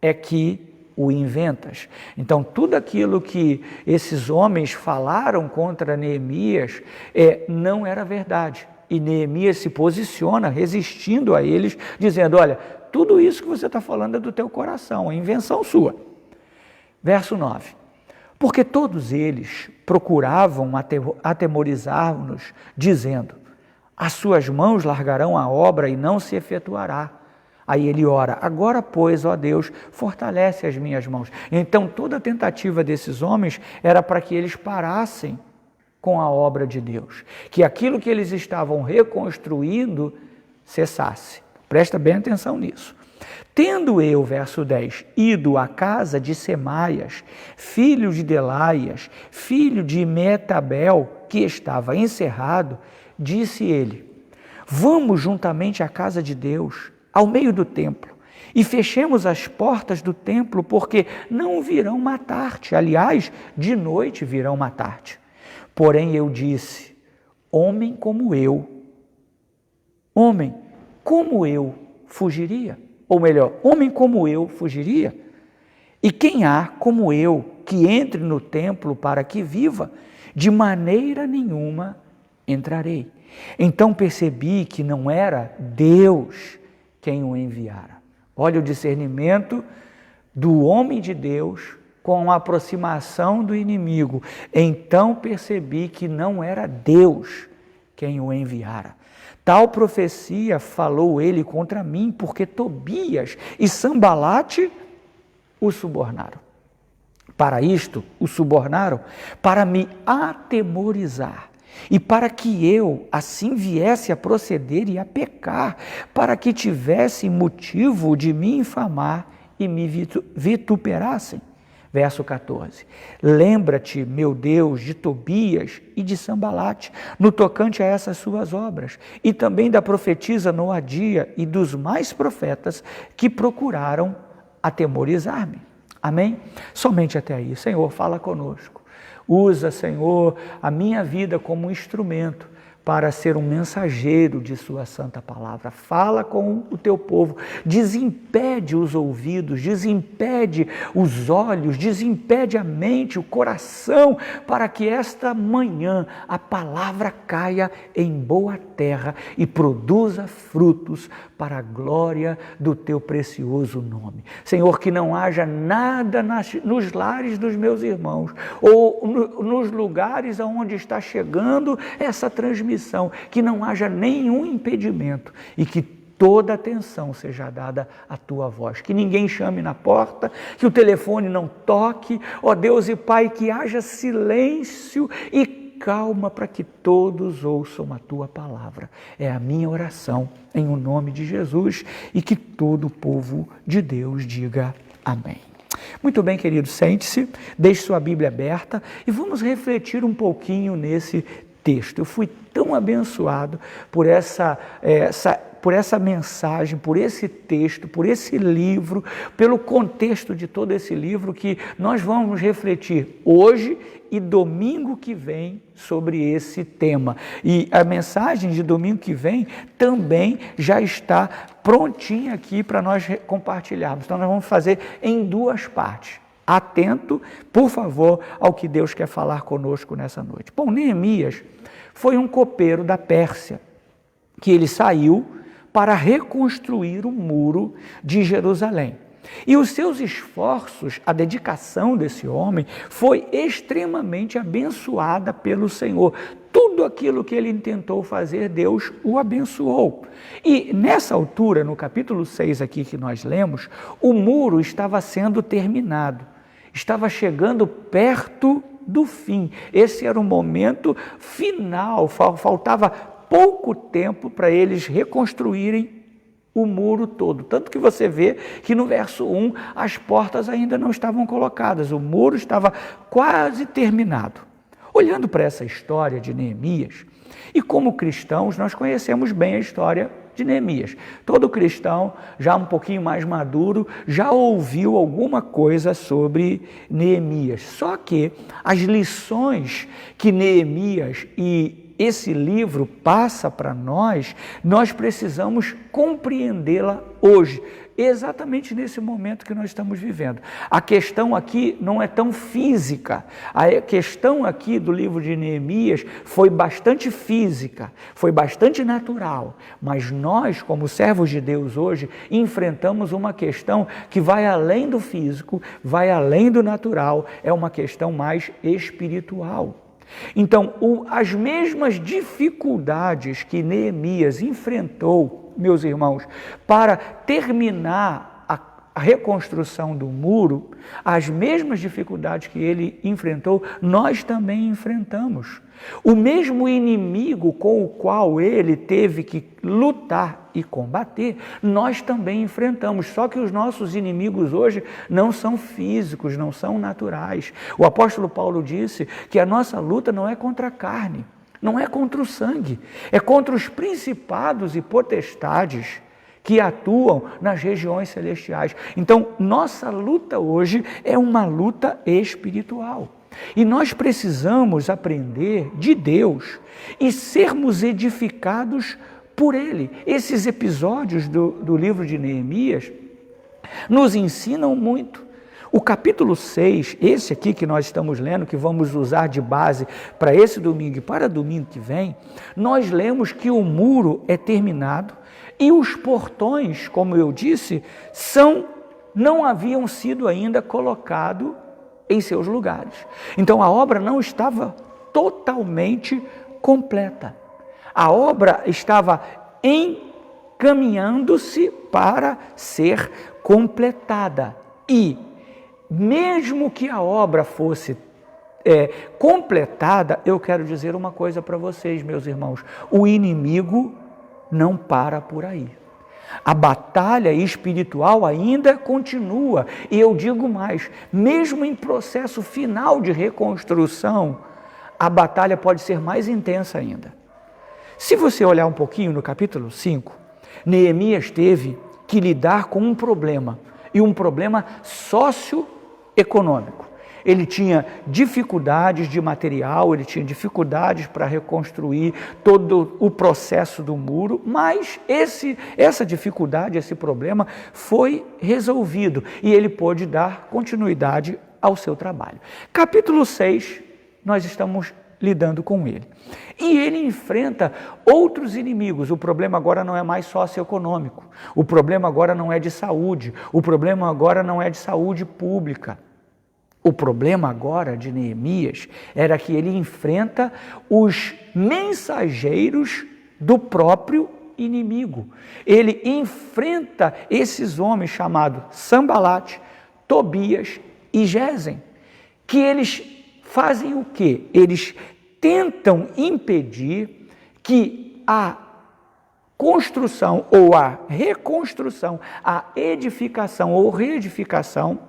é que o inventas. Então, tudo aquilo que esses homens falaram contra Neemias não era verdade. E Neemias se posiciona resistindo a eles, dizendo: olha, tudo isso que você está falando é do teu coração, é invenção sua. Verso 9. Porque todos eles procuravam atemorizar-nos, dizendo: as suas mãos largarão a obra e não se efetuará. Aí ele ora: agora, pois, ó Deus, fortalece as minhas mãos. Então, toda a tentativa desses homens era para que eles parassem com a obra de Deus, que aquilo que eles estavam reconstruindo cessasse. Presta bem atenção nisso. Tendo eu, verso 10, ido à casa de Semaias, filho de Delaias, filho de Metabel, que estava encerrado, disse ele: vamos juntamente à casa de Deus, ao meio do templo, e fechemos as portas do templo, porque não virão matar-te. Aliás, de noite virão matar-te. Porém eu disse: homem como eu fugiria? Ou melhor, homem como eu fugiria? E quem há como eu que entre no templo para que viva? De maneira nenhuma entrarei. Então percebi que não era Deus quem o enviara. Olha o discernimento do homem de Deus com a aproximação do inimigo. Então percebi que não era Deus quem o enviara. Tal profecia falou ele contra mim, porque Tobias e Sambalate o subornaram. Para isto o subornaram, para me atemorizar, e para que eu assim viesse a proceder e a pecar, para que tivesse motivo de me infamar e me vituperassem. Verso 14. Lembra-te, meu Deus, de Tobias e de Sambalate, no tocante a essas suas obras, e também da profetisa Noadia e dos mais profetas que procuraram atemorizar-me. Amém? Somente até aí. Senhor, fala conosco. Usa, Senhor, a minha vida como um instrumento para ser um mensageiro de sua santa palavra. Fala com o teu povo, desimpede os ouvidos, desimpede os olhos, desimpede a mente, o coração, para que esta manhã a palavra caia em boa terra e produza frutos para a glória do teu precioso nome. Senhor, que não haja nada nos lares dos meus irmãos ou nos lugares aonde está chegando essa transmissão, que não haja nenhum impedimento e que toda atenção seja dada à tua voz, que ninguém chame na porta, que o telefone não toque, ó Deus e Pai, que haja silêncio e calma para que todos ouçam a tua palavra. É a minha oração em o nome de Jesus e que todo o povo de Deus diga amém. Muito bem, querido, sente-se, deixe sua Bíblia aberta e vamos refletir um pouquinho nesse texto. Eu fui tão abençoado por por essa mensagem, por esse texto, por esse livro, pelo contexto de todo esse livro que nós vamos refletir hoje e domingo que vem sobre esse tema. E a mensagem de domingo que vem também já está prontinha aqui para nós compartilharmos. Então nós vamos fazer em duas partes. Atento, por favor, ao que Deus quer falar conosco nessa noite. Bom, Neemias foi um copeiro da Pérsia, que ele saiu para reconstruir o muro de Jerusalém. E os seus esforços, a dedicação desse homem, foi extremamente abençoada pelo Senhor. Tudo aquilo que ele tentou fazer, Deus o abençoou. E nessa altura, no capítulo 6 aqui que nós lemos, o muro estava sendo terminado. Estava chegando perto do fim. Esse era o momento final, faltava pouco tempo para eles reconstruírem o muro todo. Tanto que você vê que no verso 1 as portas ainda não estavam colocadas, o muro estava quase terminado. Olhando para essa história de Neemias, e como cristãos nós conhecemos bem a história de Neemias. Todo cristão, já um pouquinho mais maduro, já ouviu alguma coisa sobre Neemias. Só que as lições que Neemias e esse livro passa para nós precisamos compreendê-la hoje, exatamente nesse momento que nós estamos vivendo. A questão aqui não é tão física, a questão aqui do livro de Neemias foi bastante física, foi bastante natural, mas nós, como servos de Deus hoje, enfrentamos uma questão que vai além do físico, vai além do natural, é uma questão mais espiritual. Então, as mesmas dificuldades que Neemias enfrentou, meus irmãos, para terminar a reconstrução do muro, as mesmas dificuldades que ele enfrentou, nós também enfrentamos. O mesmo inimigo com o qual ele teve que lutar e combater, nós também enfrentamos, só que os nossos inimigos hoje não são físicos, não são naturais. O apóstolo Paulo disse que a nossa luta não é contra a carne, não é contra o sangue, é contra os principados e potestades que atuam nas regiões celestiais. Então, nossa luta hoje é uma luta espiritual. E nós precisamos aprender de Deus e sermos edificados por Ele. Esses episódios do livro de Neemias nos ensinam muito. O capítulo 6, esse aqui que nós estamos lendo, que vamos usar de base para esse domingo e para domingo que vem, nós lemos que o muro é terminado e os portões, como eu disse, não haviam sido ainda colocados em seus lugares. Então a obra não estava totalmente completa. A obra estava encaminhando-se para ser completada. E mesmo que a obra fosse completada, eu quero dizer uma coisa para vocês, meus irmãos: o inimigo não para por aí. A batalha espiritual ainda continua, e eu digo mais, mesmo em processo final de reconstrução, a batalha pode ser mais intensa ainda. Se você olhar um pouquinho no capítulo 5, Neemias teve que lidar com um problema, e um problema socioeconômico. Ele tinha dificuldades de material, ele tinha dificuldades para reconstruir todo o processo do muro, mas essa dificuldade, esse problema foi resolvido e ele pôde dar continuidade ao seu trabalho. Capítulo 6, nós estamos lidando com ele. E ele enfrenta outros inimigos. O problema agora não é mais socioeconômico, o problema agora não é de saúde, o problema agora não é de saúde pública. O problema agora de Neemias era que ele enfrenta os mensageiros do próprio inimigo. Ele enfrenta esses homens chamados Sambalate, Tobias e Gesem, que eles fazem o quê? Eles tentam impedir que a construção ou a reconstrução, a edificação ou reedificação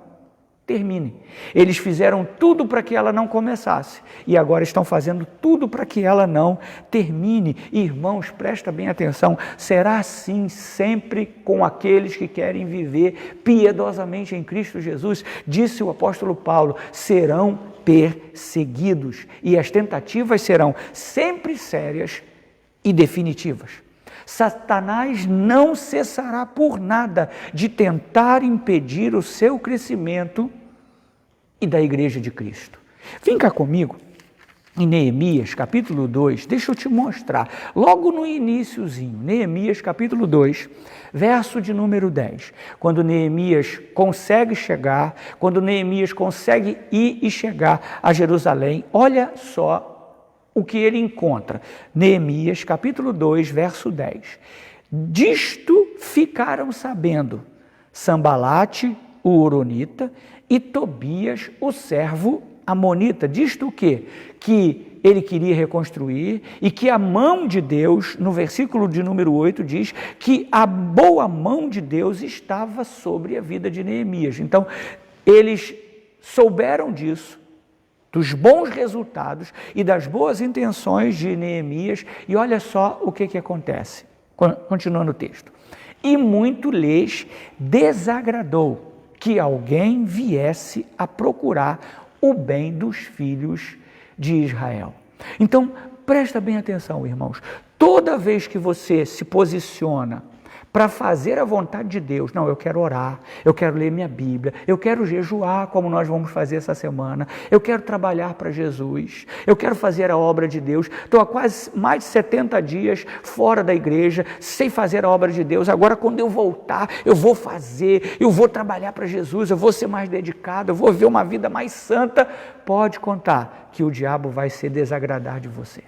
termine. Eles fizeram tudo para que ela não começasse e agora estão fazendo tudo para que ela não termine. Irmãos, presta bem atenção, será assim sempre com aqueles que querem viver piedosamente em Cristo Jesus. Disse o apóstolo Paulo, serão perseguidos e as tentativas serão sempre sérias e definitivas. Satanás não cessará por nada de tentar impedir o seu crescimento e da igreja de Cristo. Vem cá comigo, em Neemias, capítulo 2, deixa eu te mostrar, logo no iniciozinho, Neemias, capítulo 2, verso de número 10, quando Neemias consegue chegar, quando Neemias consegue ir e chegar a Jerusalém, olha só o que ele encontra. Neemias, capítulo 2, verso 10. Disto ficaram sabendo Sambalate, o horonita, e Tobias, o servo amonita. Disto o quê? Que ele queria reconstruir e que a mão de Deus, no versículo de número 8, diz que a boa mão de Deus estava sobre a vida de Neemias. Então, eles souberam disso, dos bons resultados e das boas intenções de Neemias, e olha só o que acontece, continuando o texto. E muito lhes desagradou que alguém viesse a procurar o bem dos filhos de Israel. Então, presta bem atenção, irmãos, toda vez que você se posiciona para fazer a vontade de Deus, não, eu quero orar, eu quero ler minha Bíblia, eu quero jejuar como nós vamos fazer essa semana, eu quero trabalhar para Jesus, eu quero fazer a obra de Deus, estou há quase mais de 70 dias fora da igreja, sem fazer a obra de Deus, agora quando eu voltar, eu vou fazer, eu vou trabalhar para Jesus, eu vou ser mais dedicado, eu vou viver uma vida mais santa, pode contar que o diabo vai se desagradar de você.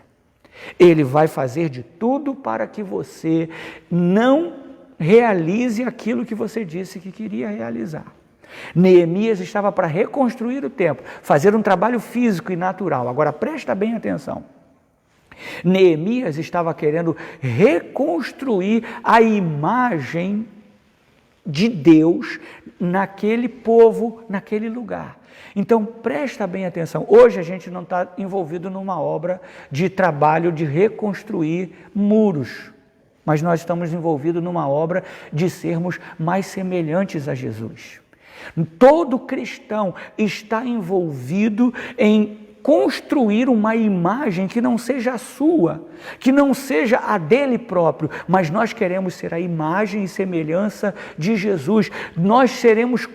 Ele vai fazer de tudo para que você não realize aquilo que você disse que queria realizar. Neemias estava para reconstruir o templo, fazer um trabalho físico e natural. Agora presta bem atenção. Neemias estava querendo reconstruir a imagem de Deus naquele povo, naquele lugar. Então presta bem atenção, hoje a gente não está envolvido numa obra de trabalho de reconstruir muros, mas nós estamos envolvidos numa obra de sermos mais semelhantes a Jesus. Todo cristão está envolvido em construir uma imagem que não seja a sua, que não seja a dele próprio, mas nós queremos ser a imagem e semelhança de Jesus. Nós seremos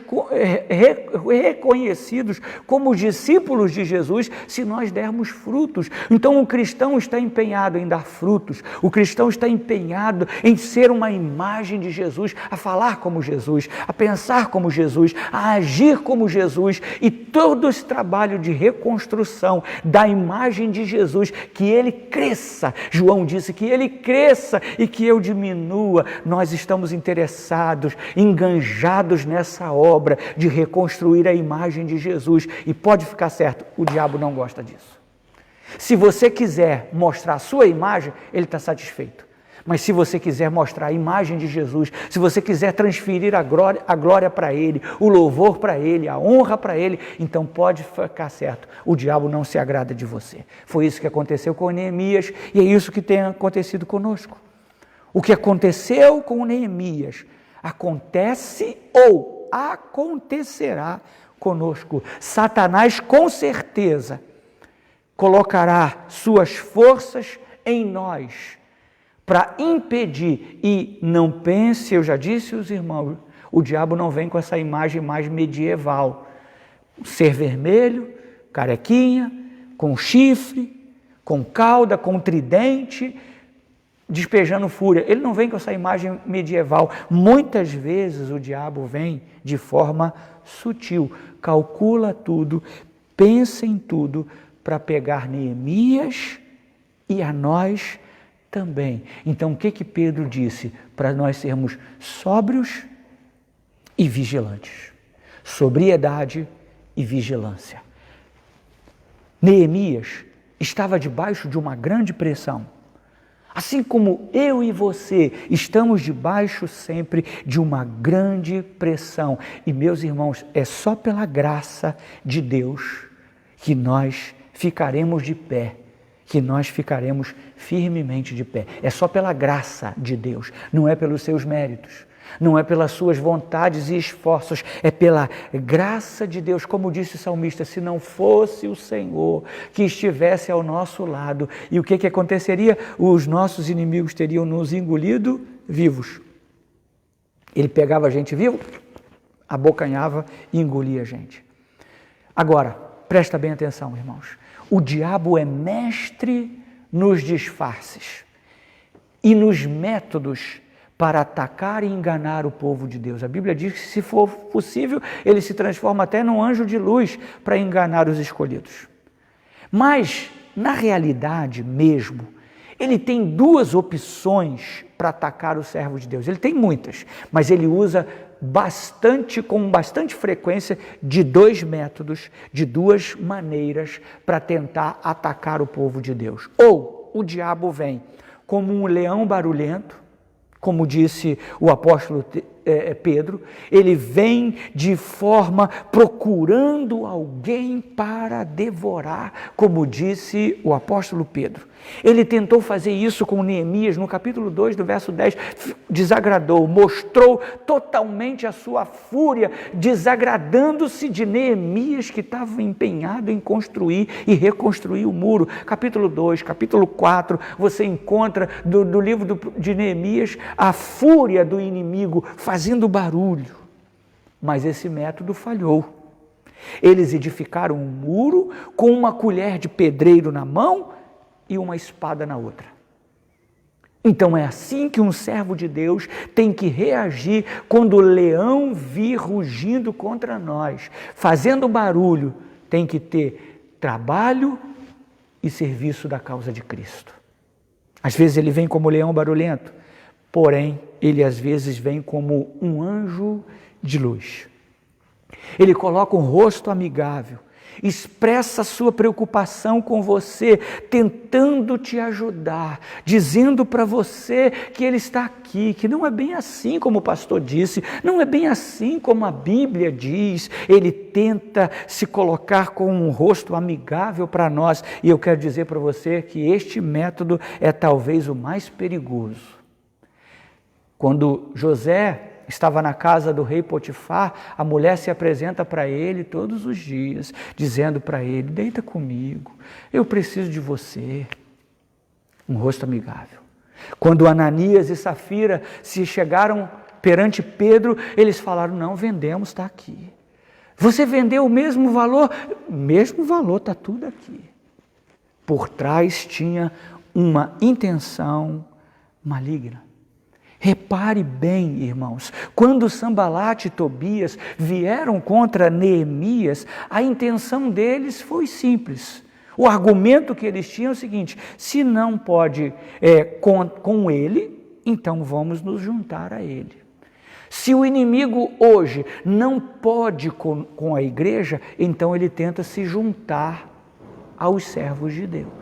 reconhecidos como discípulos de Jesus se nós dermos frutos. Então o cristão está empenhado em dar frutos, o cristão está empenhado em ser uma imagem de Jesus, a falar como Jesus, a pensar como Jesus, a agir como Jesus, e todo esse trabalho de reconstrução da imagem de Jesus, que ele cresça. João disse que ele cresça e que eu diminua. Nós estamos interessados, enganjados nessa obra de reconstruir a imagem de Jesus, e pode ficar certo, o diabo não gosta disso. Se você quiser mostrar a sua imagem, ele está satisfeito. Mas se você quiser mostrar a imagem de Jesus, se você quiser transferir a glória para Ele, o louvor para Ele, a honra para Ele, então pode ficar certo, o diabo não se agrada de você. Foi isso que aconteceu com Neemias e é isso que tem acontecido conosco. O que aconteceu com Neemias acontece ou acontecerá conosco. Satanás com certeza colocará suas forças em nós para impedir, e não pense, eu já disse aos irmãos, o diabo não vem com essa imagem mais medieval, ser vermelho, carequinha, com chifre, com cauda, com tridente, despejando fúria. Ele não vem com essa imagem medieval. Muitas vezes o diabo vem de forma sutil, calcula tudo, pensa em tudo para pegar Neemias e a nós também. Então o que Pedro disse? Para nós sermos sóbrios e vigilantes. Sobriedade e vigilância. Neemias estava debaixo de uma grande pressão. Assim como eu e você estamos debaixo sempre de uma grande pressão. E, meus irmãos, é só pela graça de Deus que nós ficaremos de pé, que nós ficaremos firmemente de pé. É só pela graça de Deus, não é pelos seus méritos, não é pelas suas vontades e esforços, é pela graça de Deus. Como disse o salmista, se não fosse o Senhor que estivesse ao nosso lado, e o que aconteceria? Os nossos inimigos teriam nos engolido vivos. Ele pegava a gente vivo, abocanhava e engolia a gente. Agora, presta bem atenção, irmãos. O diabo é mestre nos disfarces e nos métodos para atacar e enganar o povo de Deus. A Bíblia diz que, se for possível, ele se transforma até num anjo de luz para enganar os escolhidos. Mas, na realidade mesmo, ele tem duas opções para atacar o servo de Deus. Ele tem muitas, mas ele usa com bastante frequência de dois métodos, de duas maneiras para tentar atacar o povo de Deus. Ou o diabo vem como um leão barulhento, como disse o apóstolo Pedro, ele vem de forma procurando alguém para devorar, como disse o apóstolo Pedro. Ele tentou fazer isso com Neemias, no capítulo 2, do verso 10, desagradou, mostrou totalmente a sua fúria, desagradando-se de Neemias, que estava empenhado em construir e reconstruir o muro. Capítulo 2, capítulo 4, você encontra do livro de Neemias a fúria do inimigo fazendo barulho. Mas esse método falhou. Eles edificaram um muro com uma colher de pedreiro na mão e uma espada na outra. Então é assim que um servo de Deus tem que reagir quando o leão vir rugindo contra nós, fazendo barulho. Tem que ter trabalho e serviço da causa de Cristo. Às vezes ele vem como leão barulhento, porém ele às vezes vem como um anjo de luz. Ele coloca um rosto amigável, expressa sua preocupação com você, tentando te ajudar, dizendo para você que ele está aqui, que não é bem assim como o pastor disse, não é bem assim como a Bíblia diz. Ele tenta se colocar com um rosto amigável para nós, e eu quero dizer para você que este método é talvez o mais perigoso. Quando José estava na casa do rei Potifar, a mulher se apresenta para ele todos os dias, dizendo para ele: deita comigo, eu preciso de você. Um rosto amigável. Quando Ananias e Safira se chegaram perante Pedro, eles falaram: não, vendemos, está aqui. Você vendeu o mesmo valor? Mesmo valor, está tudo aqui. Por trás tinha uma intenção maligna. Repare bem, irmãos, quando Sambalate e Tobias vieram contra Neemias, a intenção deles foi simples. O argumento que eles tinham é o seguinte: se não pode com ele, então vamos nos juntar a ele. Se o inimigo hoje não pode com a igreja, então ele tenta se juntar aos servos de Deus.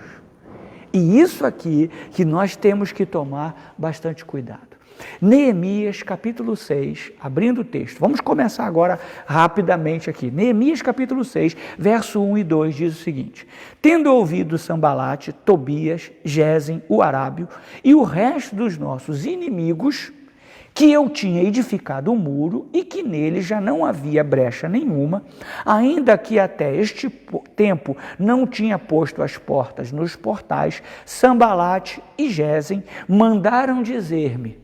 E isso aqui que nós temos que tomar bastante cuidado. Neemias capítulo 6, abrindo o texto, vamos começar agora rapidamente aqui. Neemias capítulo 6, verso 1 e 2 diz o seguinte: tendo ouvido Sambalate, Tobias, Gesem, o arábio e o resto dos nossos inimigos, que eu tinha edificado um muro e que nele já não havia brecha nenhuma, ainda que até este tempo não tinha posto as portas nos portais, Sambalate e Gesem mandaram dizer-me: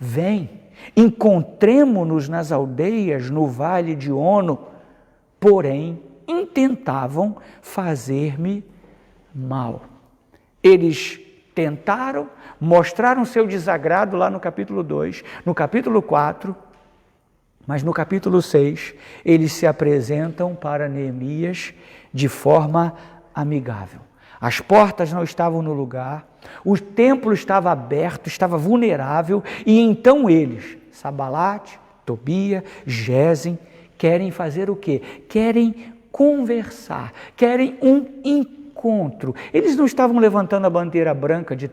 vem, encontremo-nos nas aldeias no vale de Ono. Porém, intentavam fazer-me mal. Eles tentaram, mostraram seu desagrado lá no capítulo 2, no capítulo 4, mas no capítulo 6, eles se apresentam para Neemias de forma amigável. As portas não estavam no lugar, o templo estava aberto, estava vulnerável, e então eles, Sambalate, Tobias, Gesem, querem fazer o quê? Querem conversar, querem um encontro encontro. Eles não estavam levantando a bandeira branca de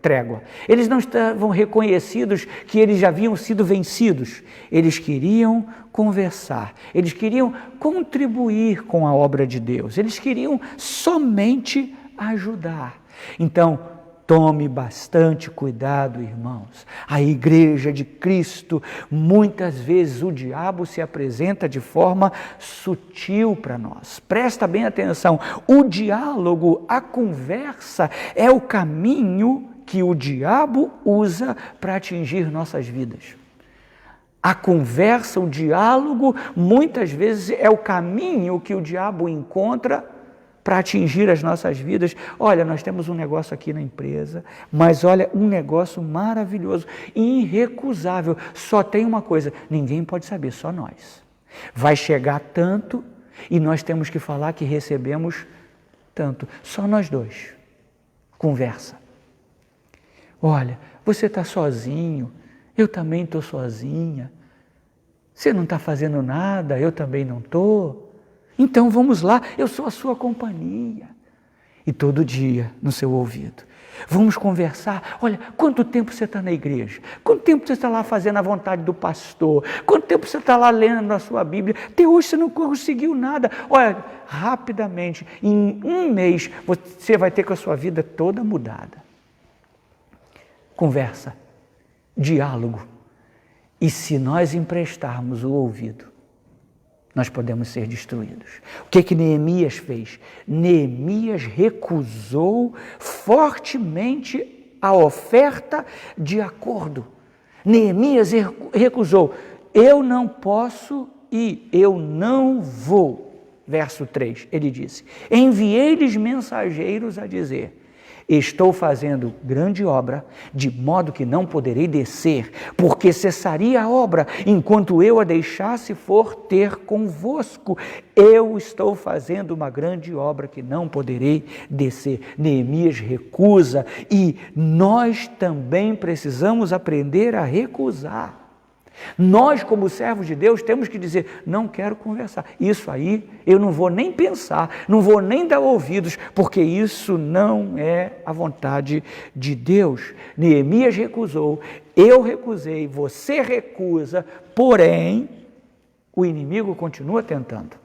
trégua. Eles não estavam reconhecidos que eles já haviam sido vencidos. Eles queriam conversar. Eles queriam contribuir com a obra de Deus. Eles queriam somente ajudar. Então, tome bastante cuidado, irmãos. A igreja de Cristo, muitas vezes o diabo se apresenta de forma sutil para nós. Presta bem atenção, o diálogo, a conversa é o caminho que o diabo usa para atingir nossas vidas. A conversa, o diálogo, muitas vezes é o caminho que o diabo encontra para atingir as nossas vidas. Olha, nós temos um negócio aqui na empresa, mas olha, um negócio maravilhoso, irrecusável. Só tem uma coisa, ninguém pode saber, só nós. Vai chegar tanto e nós temos que falar que recebemos tanto. Só nós dois. Conversa. Olha, você está sozinho, eu também estou sozinha. Você não está fazendo nada, eu também não estou. Então vamos lá, eu sou a sua companhia. E todo dia no seu ouvido. Vamos conversar. Olha, quanto tempo você está na igreja? Quanto tempo você está lá fazendo a vontade do pastor? Quanto tempo você está lá lendo a sua Bíblia? Até hoje você não conseguiu nada. Olha, rapidamente, em um mês, você vai ter com a sua vida toda mudada. Conversa, diálogo. E se nós emprestarmos o ouvido, nós podemos ser destruídos. O que Neemias fez? Neemias recusou fortemente a oferta de acordo. Neemias recusou. Eu não posso e eu não vou. Verso 3, ele disse: enviei-lhes mensageiros a dizer: estou fazendo grande obra, de modo que não poderei descer, porque cessaria a obra, enquanto eu a deixasse for ter convosco. Eu estou fazendo uma grande obra que não poderei descer. Neemias recusa, e nós também precisamos aprender a recusar. Nós, como servos de Deus, temos que dizer: não quero conversar, isso aí eu não vou nem pensar, não vou nem dar ouvidos, porque isso não é a vontade de Deus. Neemias recusou, eu recusei, você recusa, porém o inimigo continua tentando.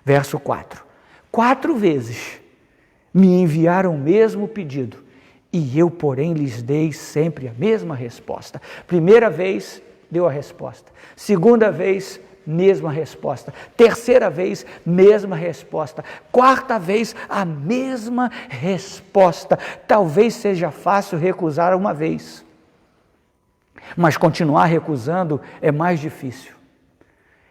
Verso 4: 4 vezes me enviaram o mesmo pedido, e eu, porém, lhes dei sempre a mesma resposta. Primeira vez, deu a resposta. Segunda vez, mesma resposta. Terceira vez, mesma resposta. Quarta vez, a mesma resposta. Talvez seja fácil recusar uma vez, mas continuar recusando é mais difícil.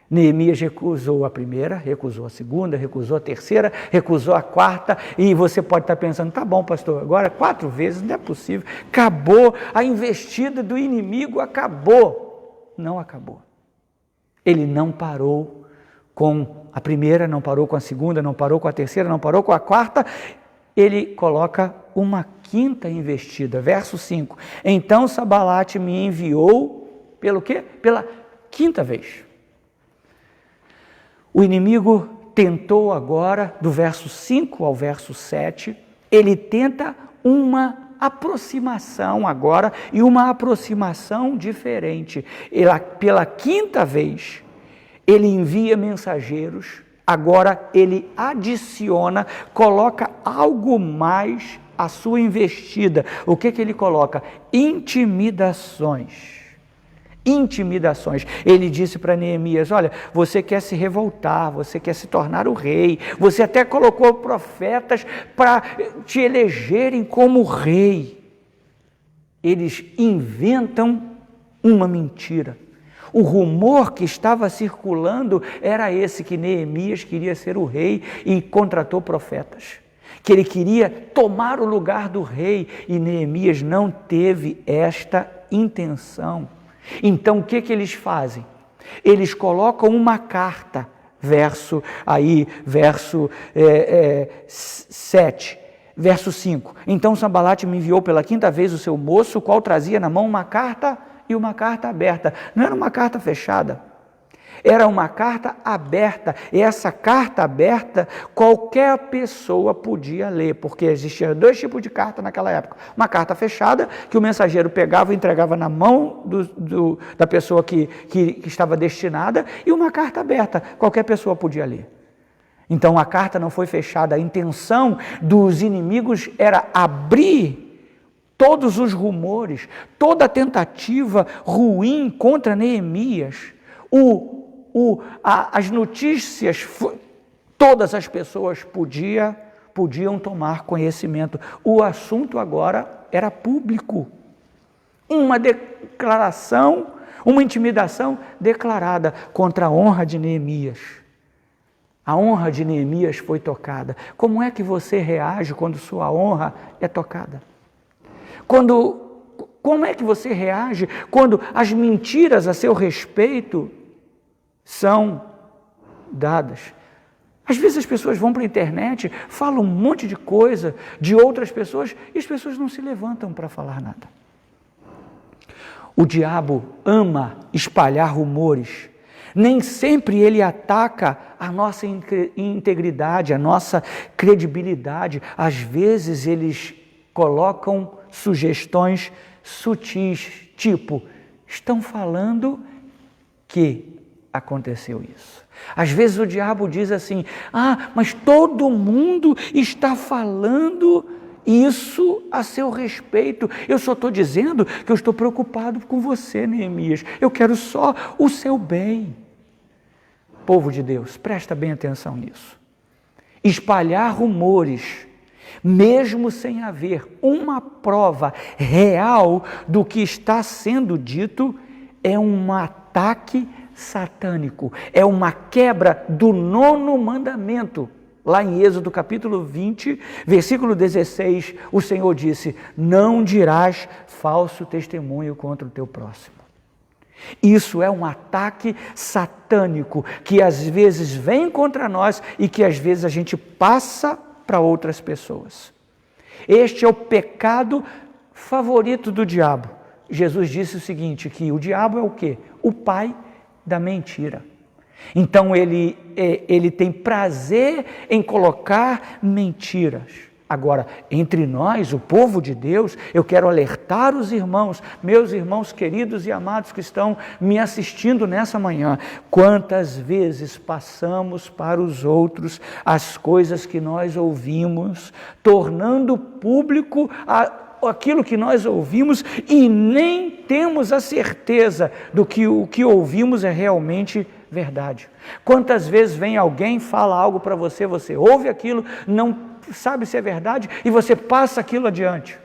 Neemias recusou a primeira, recusou a segunda, recusou a terceira, recusou a quarta, e você pode estar pensando: tá bom, pastor, agora 4 vezes não é possível, acabou, a investida do inimigo acabou. Não acabou. Ele não parou com a primeira, não parou com a segunda, não parou com a terceira, não parou com a quarta. Ele coloca uma quinta investida. Verso 5. Então Sanbalate me enviou, pelo quê? Pela quinta vez. O inimigo tentou agora, do verso 5 ao verso 7, ele tenta uma aproximação agora, e uma aproximação diferente. Pela quinta vez, ele envia mensageiros, agora ele adiciona, coloca algo mais à sua investida. O que ele coloca? Intimidações. Intimidações. Ele disse para Neemias: olha, você quer se revoltar, você quer se tornar o rei, você até colocou profetas para te elegerem como rei. Eles inventam uma mentira. O rumor que estava circulando era esse, que Neemias queria ser o rei e contratou profetas, que ele queria tomar o lugar do rei, e Neemias não teve esta intenção. Então o que eles fazem? Eles colocam uma carta, verso 7, verso 5. Então Sanbalate me enviou pela quinta vez o seu moço, o qual trazia na mão uma carta, e uma carta aberta. Não era uma carta fechada, Era uma carta aberta, e essa carta aberta qualquer pessoa podia ler, porque existiam 2 tipos de carta naquela época. Uma carta fechada, que o mensageiro pegava e entregava na mão da pessoa que estava destinada, e uma carta aberta, qualquer pessoa podia ler. Então a carta não foi fechada, a intenção dos inimigos era abrir todos os rumores, toda a tentativa ruim contra Neemias, as notícias, todas as pessoas podiam tomar conhecimento. O assunto agora era público. Uma declaração, uma intimidação declarada contra a honra de Neemias. A honra de Neemias foi tocada. Como é que você reage quando sua honra é tocada? Como é que você reage quando as mentiras a seu respeito são dadas? Às vezes as pessoas vão para a internet, falam um monte de coisa de outras pessoas e as pessoas não se levantam para falar nada. O diabo ama espalhar rumores. Nem sempre ele ataca a nossa integridade, a nossa credibilidade. Às vezes eles colocam sugestões sutis, tipo, estão falando que aconteceu isso. Às vezes o diabo diz assim, mas todo mundo está falando isso a seu respeito. Eu só estou dizendo que eu estou preocupado com você, Neemias. Eu quero só o seu bem. Povo de Deus, presta bem atenção nisso. Espalhar rumores, mesmo sem haver uma prova real do que está sendo dito, é um ataque satânico, é uma quebra do 9º mandamento. Lá em Êxodo capítulo 20, versículo 16, o Senhor disse, não dirás falso testemunho contra o teu próximo. Isso é um ataque satânico que às vezes vem contra nós e que às vezes a gente passa para outras pessoas. Este é o pecado favorito do diabo. Jesus disse o seguinte, que o diabo é o quê? O pai da mentira. Então ele tem prazer em colocar mentiras. Agora, entre nós, o povo de Deus, eu quero alertar os irmãos, meus irmãos queridos e amados que estão me assistindo nessa manhã. Quantas vezes passamos para os outros as coisas que nós ouvimos, tornando público aquilo que nós ouvimos e nem temos a certeza do que o que ouvimos é realmente verdade. Quantas vezes vem alguém, fala algo para você, você ouve aquilo, não sabe se é verdade e você passa aquilo adiante.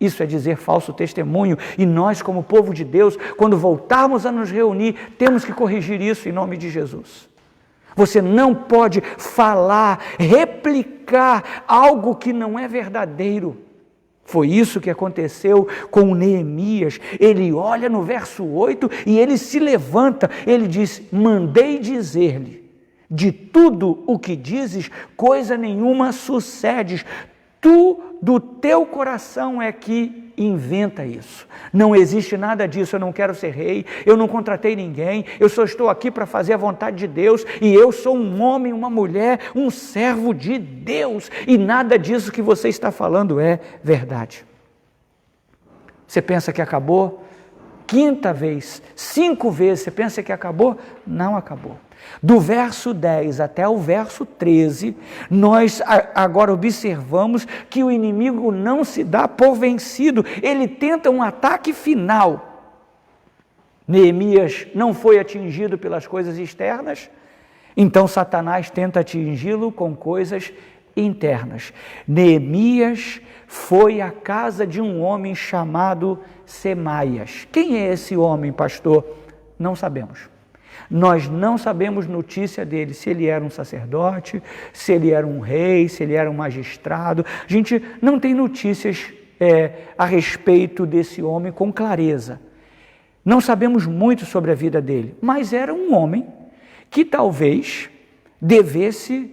Isso é dizer falso testemunho e nós, como povo de Deus, quando voltarmos a nos reunir, temos que corrigir isso em nome de Jesus. Você não pode falar, replicar algo que não é verdadeiro. Foi isso que aconteceu com Neemias. Ele olha no verso 8 e ele se levanta, ele diz, mandei dizer-lhe, de tudo o que dizes, coisa nenhuma sucede. Tu, do teu coração é que inventa isso. Não existe nada disso, eu não quero ser rei, eu não contratei ninguém, eu só estou aqui para fazer a vontade de Deus e eu sou um homem, uma mulher, um servo de Deus e nada disso que você está falando é verdade. Você pensa que acabou? 5ª vez, 5 vezes, você pensa que acabou? Não acabou. Do verso 10 até o verso 13, nós agora observamos que o inimigo não se dá por vencido, ele tenta um ataque final. Neemias não foi atingido pelas coisas externas, então Satanás tenta atingi-lo com coisas internas. Neemias foi à casa de um homem chamado Semaias. Quem é esse homem, pastor? Não sabemos. Nós não sabemos notícia dele, se ele era um sacerdote, se ele era um rei, se ele era um magistrado. A gente não tem notícias a respeito desse homem com clareza. Não sabemos muito sobre a vida dele, mas era um homem que talvez devesse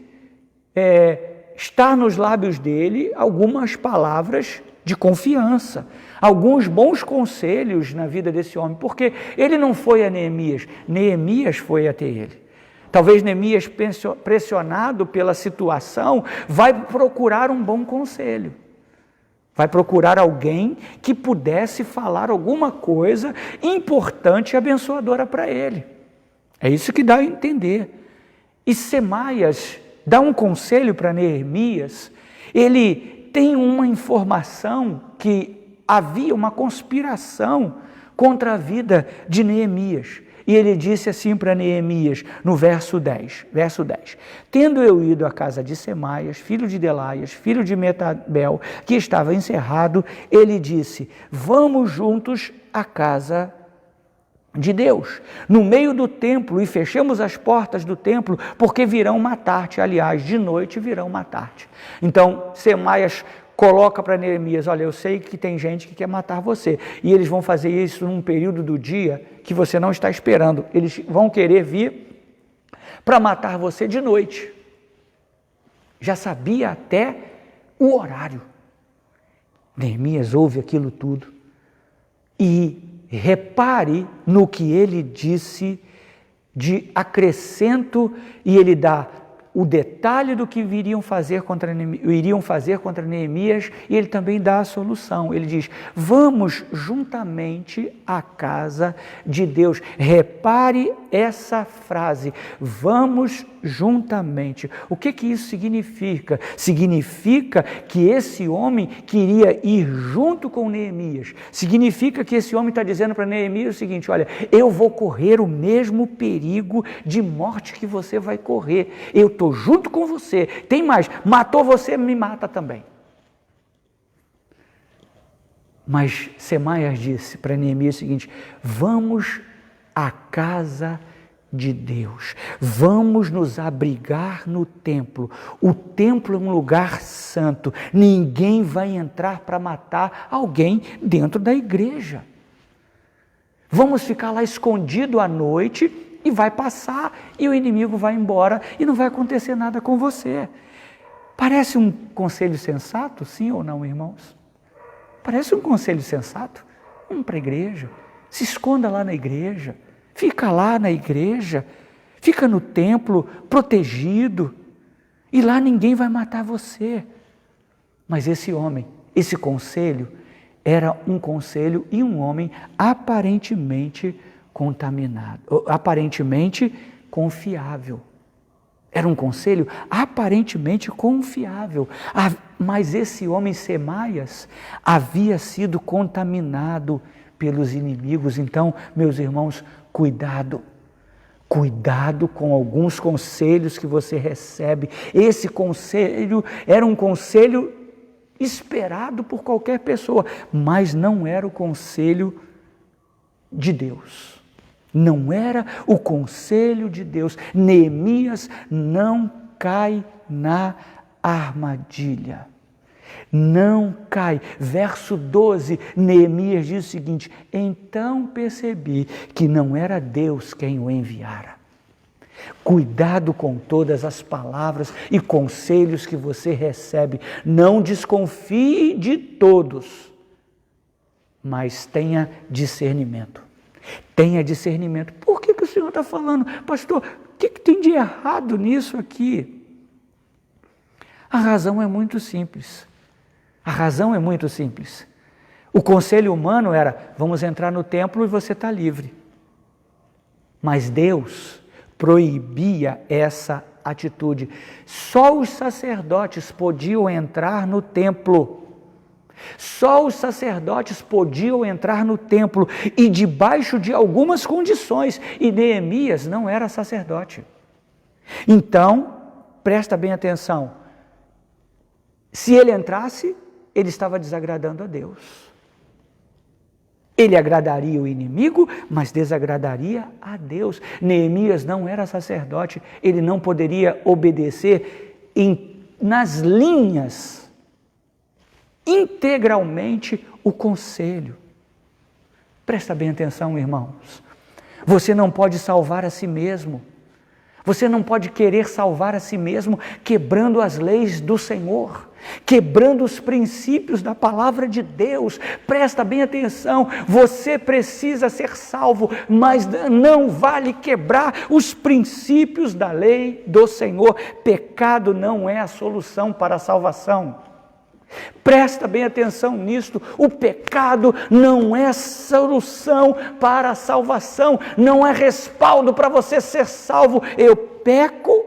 estar nos lábios dele algumas palavras de confiança, alguns bons conselhos na vida desse homem, porque ele não foi a Neemias, Neemias foi até ele. Talvez Neemias, pressionado pela situação, vai procurar um bom conselho, vai procurar alguém que pudesse falar alguma coisa importante e abençoadora para ele. É isso que dá a entender. E Semaias dá um conselho para Neemias. Ele tem uma informação que havia uma conspiração contra a vida de Neemias. E ele disse assim para Neemias, no verso 10, tendo eu ido à casa de Semaias, filho de Delaias, filho de Metabel, que estava encerrado, ele disse, vamos juntos à casa de Deus, no meio do templo, e fechemos as portas do templo, porque virão matar-te, aliás, de noite virão matar-te. Então, Semaias coloca para Neemias, olha, eu sei que tem gente que quer matar você, e eles vão fazer isso num período do dia que você não está esperando, eles vão querer vir para matar você de noite. Já sabia até o horário. Neemias ouve aquilo tudo, e repare no que ele disse de acrescento, e ele dá o detalhe do que iriam fazer contra Neemias, e ele também dá a solução. Ele diz, vamos juntamente à casa de Deus. Repare essa frase, vamos juntamente. O que isso significa? Significa que esse homem queria ir junto com Neemias. Significa que esse homem está dizendo para Neemias o seguinte, olha, eu vou correr o mesmo perigo de morte que você vai correr. Eu estou junto com você. Tem mais, matou você, me mata também. Mas Semaias disse para Neemias o seguinte, vamos à casa de Deus, vamos nos abrigar no templo. O templo é um lugar santo, ninguém vai entrar para matar alguém dentro da igreja. Vamos ficar lá escondido à noite e vai passar e o inimigo vai embora e não vai acontecer nada com você. Parece um conselho sensato, sim ou não, irmãos? Parece um conselho sensato. Vamos para a igreja, se esconda lá na igreja, fica lá na igreja, fica no templo protegido e lá ninguém vai matar você. Mas esse homem, esse conselho era um conselho e um homem aparentemente contaminado, aparentemente confiável. Era um conselho aparentemente confiável, mas esse homem Semaias havia sido contaminado pelos inimigos. Então, meus irmãos, cuidado com alguns conselhos que você recebe. Esse conselho era um conselho esperado por qualquer pessoa, mas não era o conselho de Deus. Não era o conselho de Deus. Neemias não cai na armadilha. Não cai. Verso 12, Neemias diz o seguinte, então percebi que não era Deus quem o enviara. Cuidado com todas as palavras e conselhos que você recebe. Não desconfie de todos, mas tenha discernimento. Tenha discernimento. Por que o Senhor está falando? Pastor, o que tem de errado nisso aqui? A razão é muito simples. O conselho humano era, vamos entrar no templo e você está livre. Mas Deus proibia essa atitude. Só os sacerdotes podiam entrar no templo. Só os sacerdotes podiam entrar no templo e debaixo de algumas condições. E Neemias não era sacerdote. Então, presta bem atenção. Se ele entrasse, ele estava desagradando a Deus. Ele agradaria o inimigo, mas desagradaria a Deus. Neemias não era sacerdote, ele não poderia obedecer nas linhas integralmente o conselho. Presta bem atenção, irmãos. Você não pode salvar a si mesmo. Você não pode querer salvar a si mesmo quebrando as leis do Senhor. quebrando os princípios da palavra de Deus. Presta bem atenção, você precisa ser salvo, mas não vale quebrar os princípios da lei do Senhor. Pecado não é a solução para a salvação. Presta bem atenção nisto, o pecado não é solução para a salvação, não é respaldo para você ser salvo. Eu peco,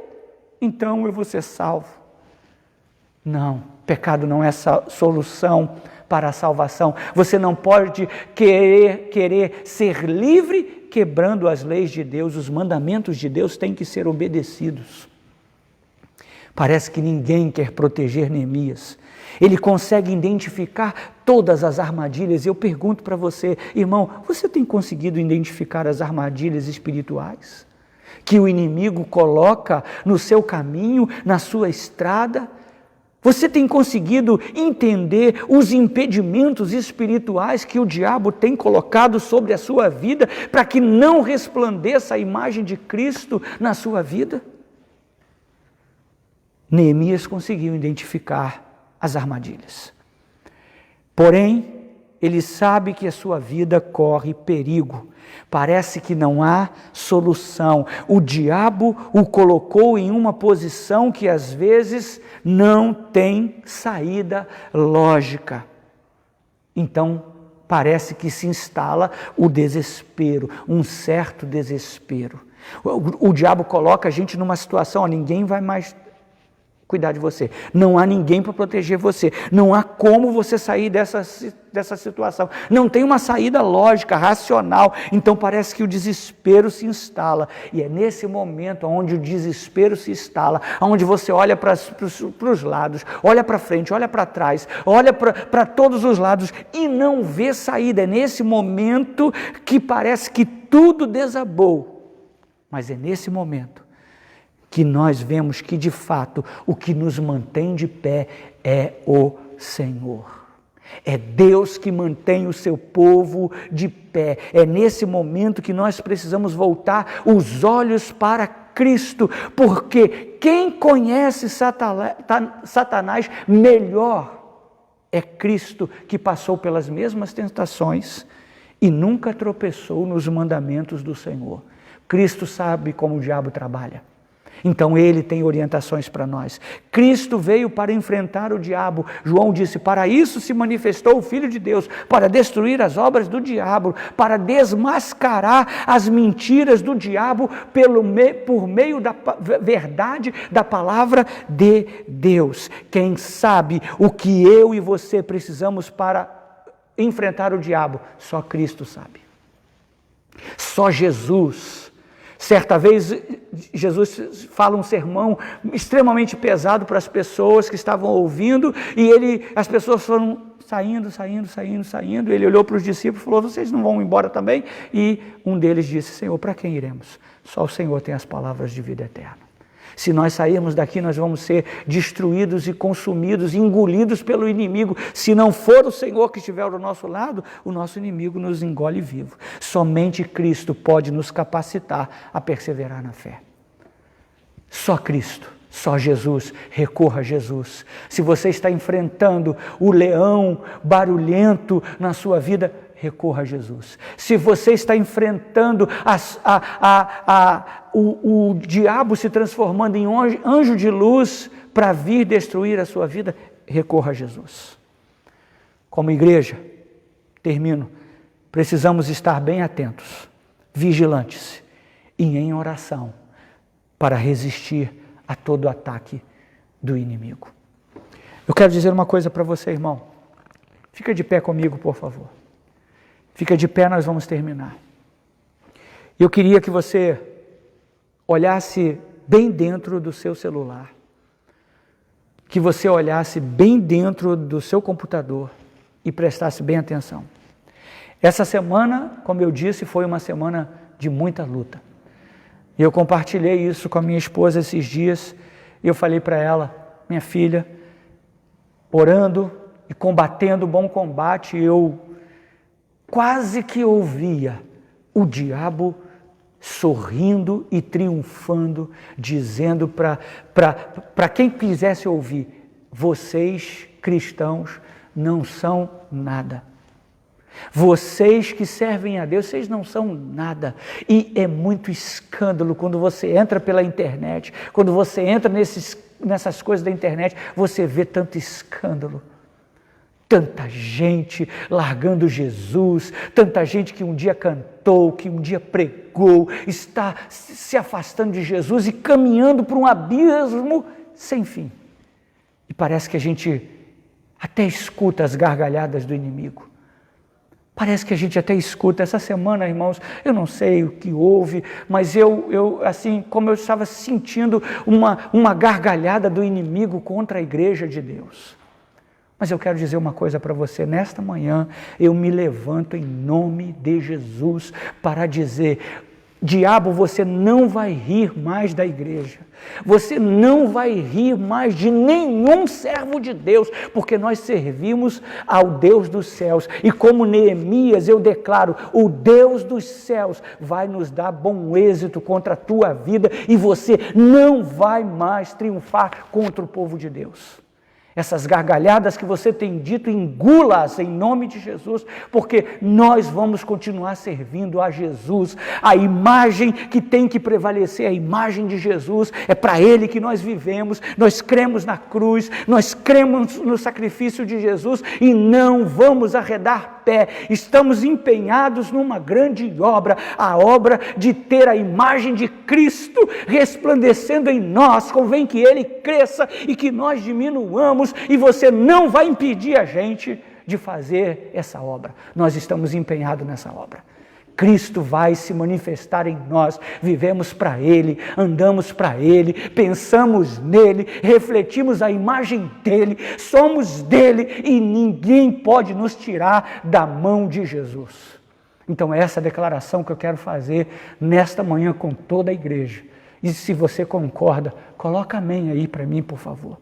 então eu vou ser salvo. Não, pecado não é solução para a salvação. Você não pode querer ser livre quebrando as leis de Deus. Os mandamentos de Deus têm que ser obedecidos. Parece que ninguém quer proteger Neemias. Ele consegue identificar todas as armadilhas. Eu pergunto para você, irmão, você tem conseguido identificar as armadilhas espirituais que o inimigo coloca no seu caminho, na sua estrada? Você tem conseguido entender os impedimentos espirituais que o diabo tem colocado sobre a sua vida para que não resplandeça a imagem de Cristo na sua vida? Neemias conseguiu identificar as armadilhas. Porém, ele sabe que a sua vida corre perigo. Parece que não há solução. O diabo o colocou em uma posição que às vezes não tem saída lógica. Então, parece que se instala o desespero, um certo desespero. O diabo coloca a gente numa situação, ninguém vai mais cuidar de você, não há ninguém para proteger você, não há como você sair dessa situação, não tem uma saída lógica, racional. Então parece que o desespero se instala, e é nesse momento onde o desespero se instala, onde você olha para os lados, olha para frente, olha para trás, olha para todos os lados e não vê saída. É nesse momento que parece que tudo desabou, mas é nesse momento que nós vemos que, de fato, o que nos mantém de pé é o Senhor. É Deus que mantém o seu povo de pé. É nesse momento que nós precisamos voltar os olhos para Cristo, porque quem conhece Satanás melhor é Cristo, que passou pelas mesmas tentações e nunca tropeçou nos mandamentos do Senhor. Cristo sabe como o diabo trabalha. Então ele tem orientações para nós. Cristo veio para enfrentar o diabo. João disse, para isso se manifestou o Filho de Deus, para destruir as obras do diabo, para desmascarar as mentiras do diabo por meio da verdade da palavra de Deus. Quem sabe o que eu e você precisamos para enfrentar o diabo? Só Cristo sabe. Só Jesus. Certa vez, Jesus fala um sermão extremamente pesado para as pessoas que estavam ouvindo, e as pessoas foram saindo. Ele olhou para os discípulos e falou, vocês não vão embora também? E um deles disse, Senhor, para quem iremos? Só o Senhor tem as palavras de vida eterna. Se nós sairmos daqui, nós vamos ser destruídos e consumidos, engolidos pelo inimigo. Se não for o Senhor que estiver ao nosso lado, o nosso inimigo nos engole vivo. Somente Cristo pode nos capacitar a perseverar na fé. Só Cristo, só Jesus. Recorra a Jesus. Se você está enfrentando o leão barulhento na sua vida, recorra a Jesus. Se você está enfrentando o diabo se transformando em anjo de luz para vir destruir a sua vida, recorra a Jesus. Como igreja, termino, precisamos estar bem atentos, vigilantes e em oração para resistir a todo ataque do inimigo. Eu quero dizer uma coisa para você, irmão. Fica de pé comigo, por favor. Fica de pé, nós vamos terminar. Eu queria que você olhasse bem dentro do seu celular, que você olhasse bem dentro do seu computador e prestasse bem atenção. Essa semana, como eu disse, foi uma semana de muita luta. Eu compartilhei isso com a minha esposa esses dias, e eu falei para ela, minha filha, orando e combatendo o bom combate, eu quase que ouvia o diabo sorrindo e triunfando, dizendo para quem quisesse ouvir, vocês, cristãos, não são nada. Vocês que servem a Deus, vocês não são nada. E é muito escândalo quando você entra pela internet, quando você entra nessas coisas da internet, você vê tanto escândalo. Tanta gente largando Jesus, tanta gente que um dia cantou, que um dia pregou, está se afastando de Jesus e caminhando para um abismo sem fim. E parece que a gente até escuta as gargalhadas do inimigo. Parece que a gente até escuta. Essa semana, irmãos, eu não sei o que houve, mas eu assim, como eu estava sentindo uma gargalhada do inimigo contra a igreja de Deus. Mas eu quero dizer uma coisa para você, nesta manhã eu me levanto em nome de Jesus para dizer: diabo, você não vai rir mais da igreja, você não vai rir mais de nenhum servo de Deus, porque nós servimos ao Deus dos céus, e como Neemias eu declaro, o Deus dos céus vai nos dar bom êxito contra a tua vida, e você não vai mais triunfar contra o povo de Deus. Essas gargalhadas que você tem dito, engula-as em nome de Jesus, porque nós vamos continuar servindo a Jesus. A imagem que tem que prevalecer, a imagem de Jesus, é para Ele que nós vivemos, nós cremos na cruz, nós cremos no sacrifício de Jesus e não vamos arredar pé. Estamos empenhados numa grande obra, a obra de ter a imagem de Cristo resplandecendo em nós. Convém que Ele cresça e que nós diminuamos, e você não vai impedir a gente de fazer essa obra. Nós estamos empenhados nessa obra. Cristo vai se manifestar em nós, vivemos para Ele, andamos para Ele, pensamos nele, refletimos a imagem dEle, somos dEle e ninguém pode nos tirar da mão de Jesus. Então é essa declaração que eu quero fazer nesta manhã com toda a igreja. E se você concorda, coloca amém aí para mim, por favor.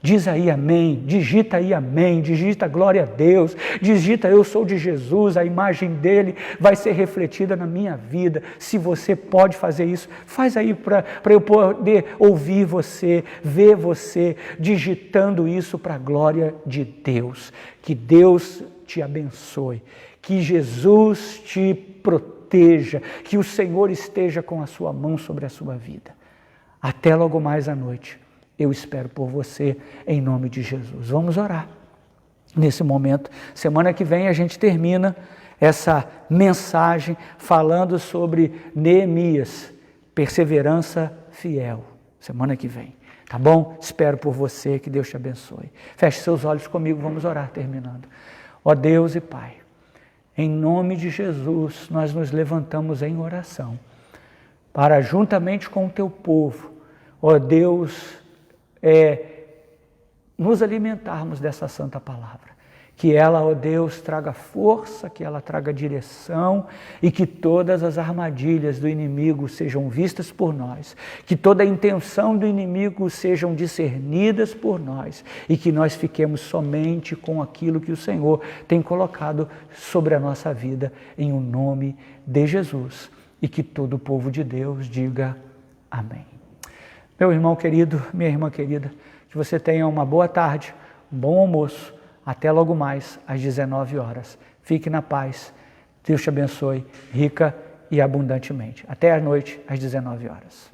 Diz aí amém, digita aí amém, digita glória a Deus, digita eu sou de Jesus, a imagem dele vai ser refletida na minha vida. Se você pode fazer isso, faz aí para eu poder ouvir você, ver você digitando isso para a glória de Deus. Que Deus te abençoe, que Jesus te proteja, que o Senhor esteja com a sua mão sobre a sua vida. Até logo mais à noite. Eu espero por você, em nome de Jesus. Vamos orar nesse momento. Semana que vem a gente termina essa mensagem falando sobre Neemias, perseverança fiel. Semana que vem, tá bom? Espero por você, que Deus te abençoe. Feche seus olhos comigo, vamos orar terminando. Ó Deus e Pai, em nome de Jesus, nós nos levantamos em oração para, juntamente com o teu povo, ó Deus, nos alimentarmos dessa santa palavra, que ela, ó Deus, traga força, que ela traga direção e que todas as armadilhas do inimigo sejam vistas por nós, que toda a intenção do inimigo sejam discernidas por nós e que nós fiquemos somente com aquilo que o Senhor tem colocado sobre a nossa vida, em o nome de Jesus, e que todo o povo de Deus diga amém. Meu irmão querido, minha irmã querida, que você tenha uma boa tarde, um bom almoço, até logo mais às 19 horas. Fique na paz, Deus te abençoe rica e abundantemente. Até à noite às 19 horas.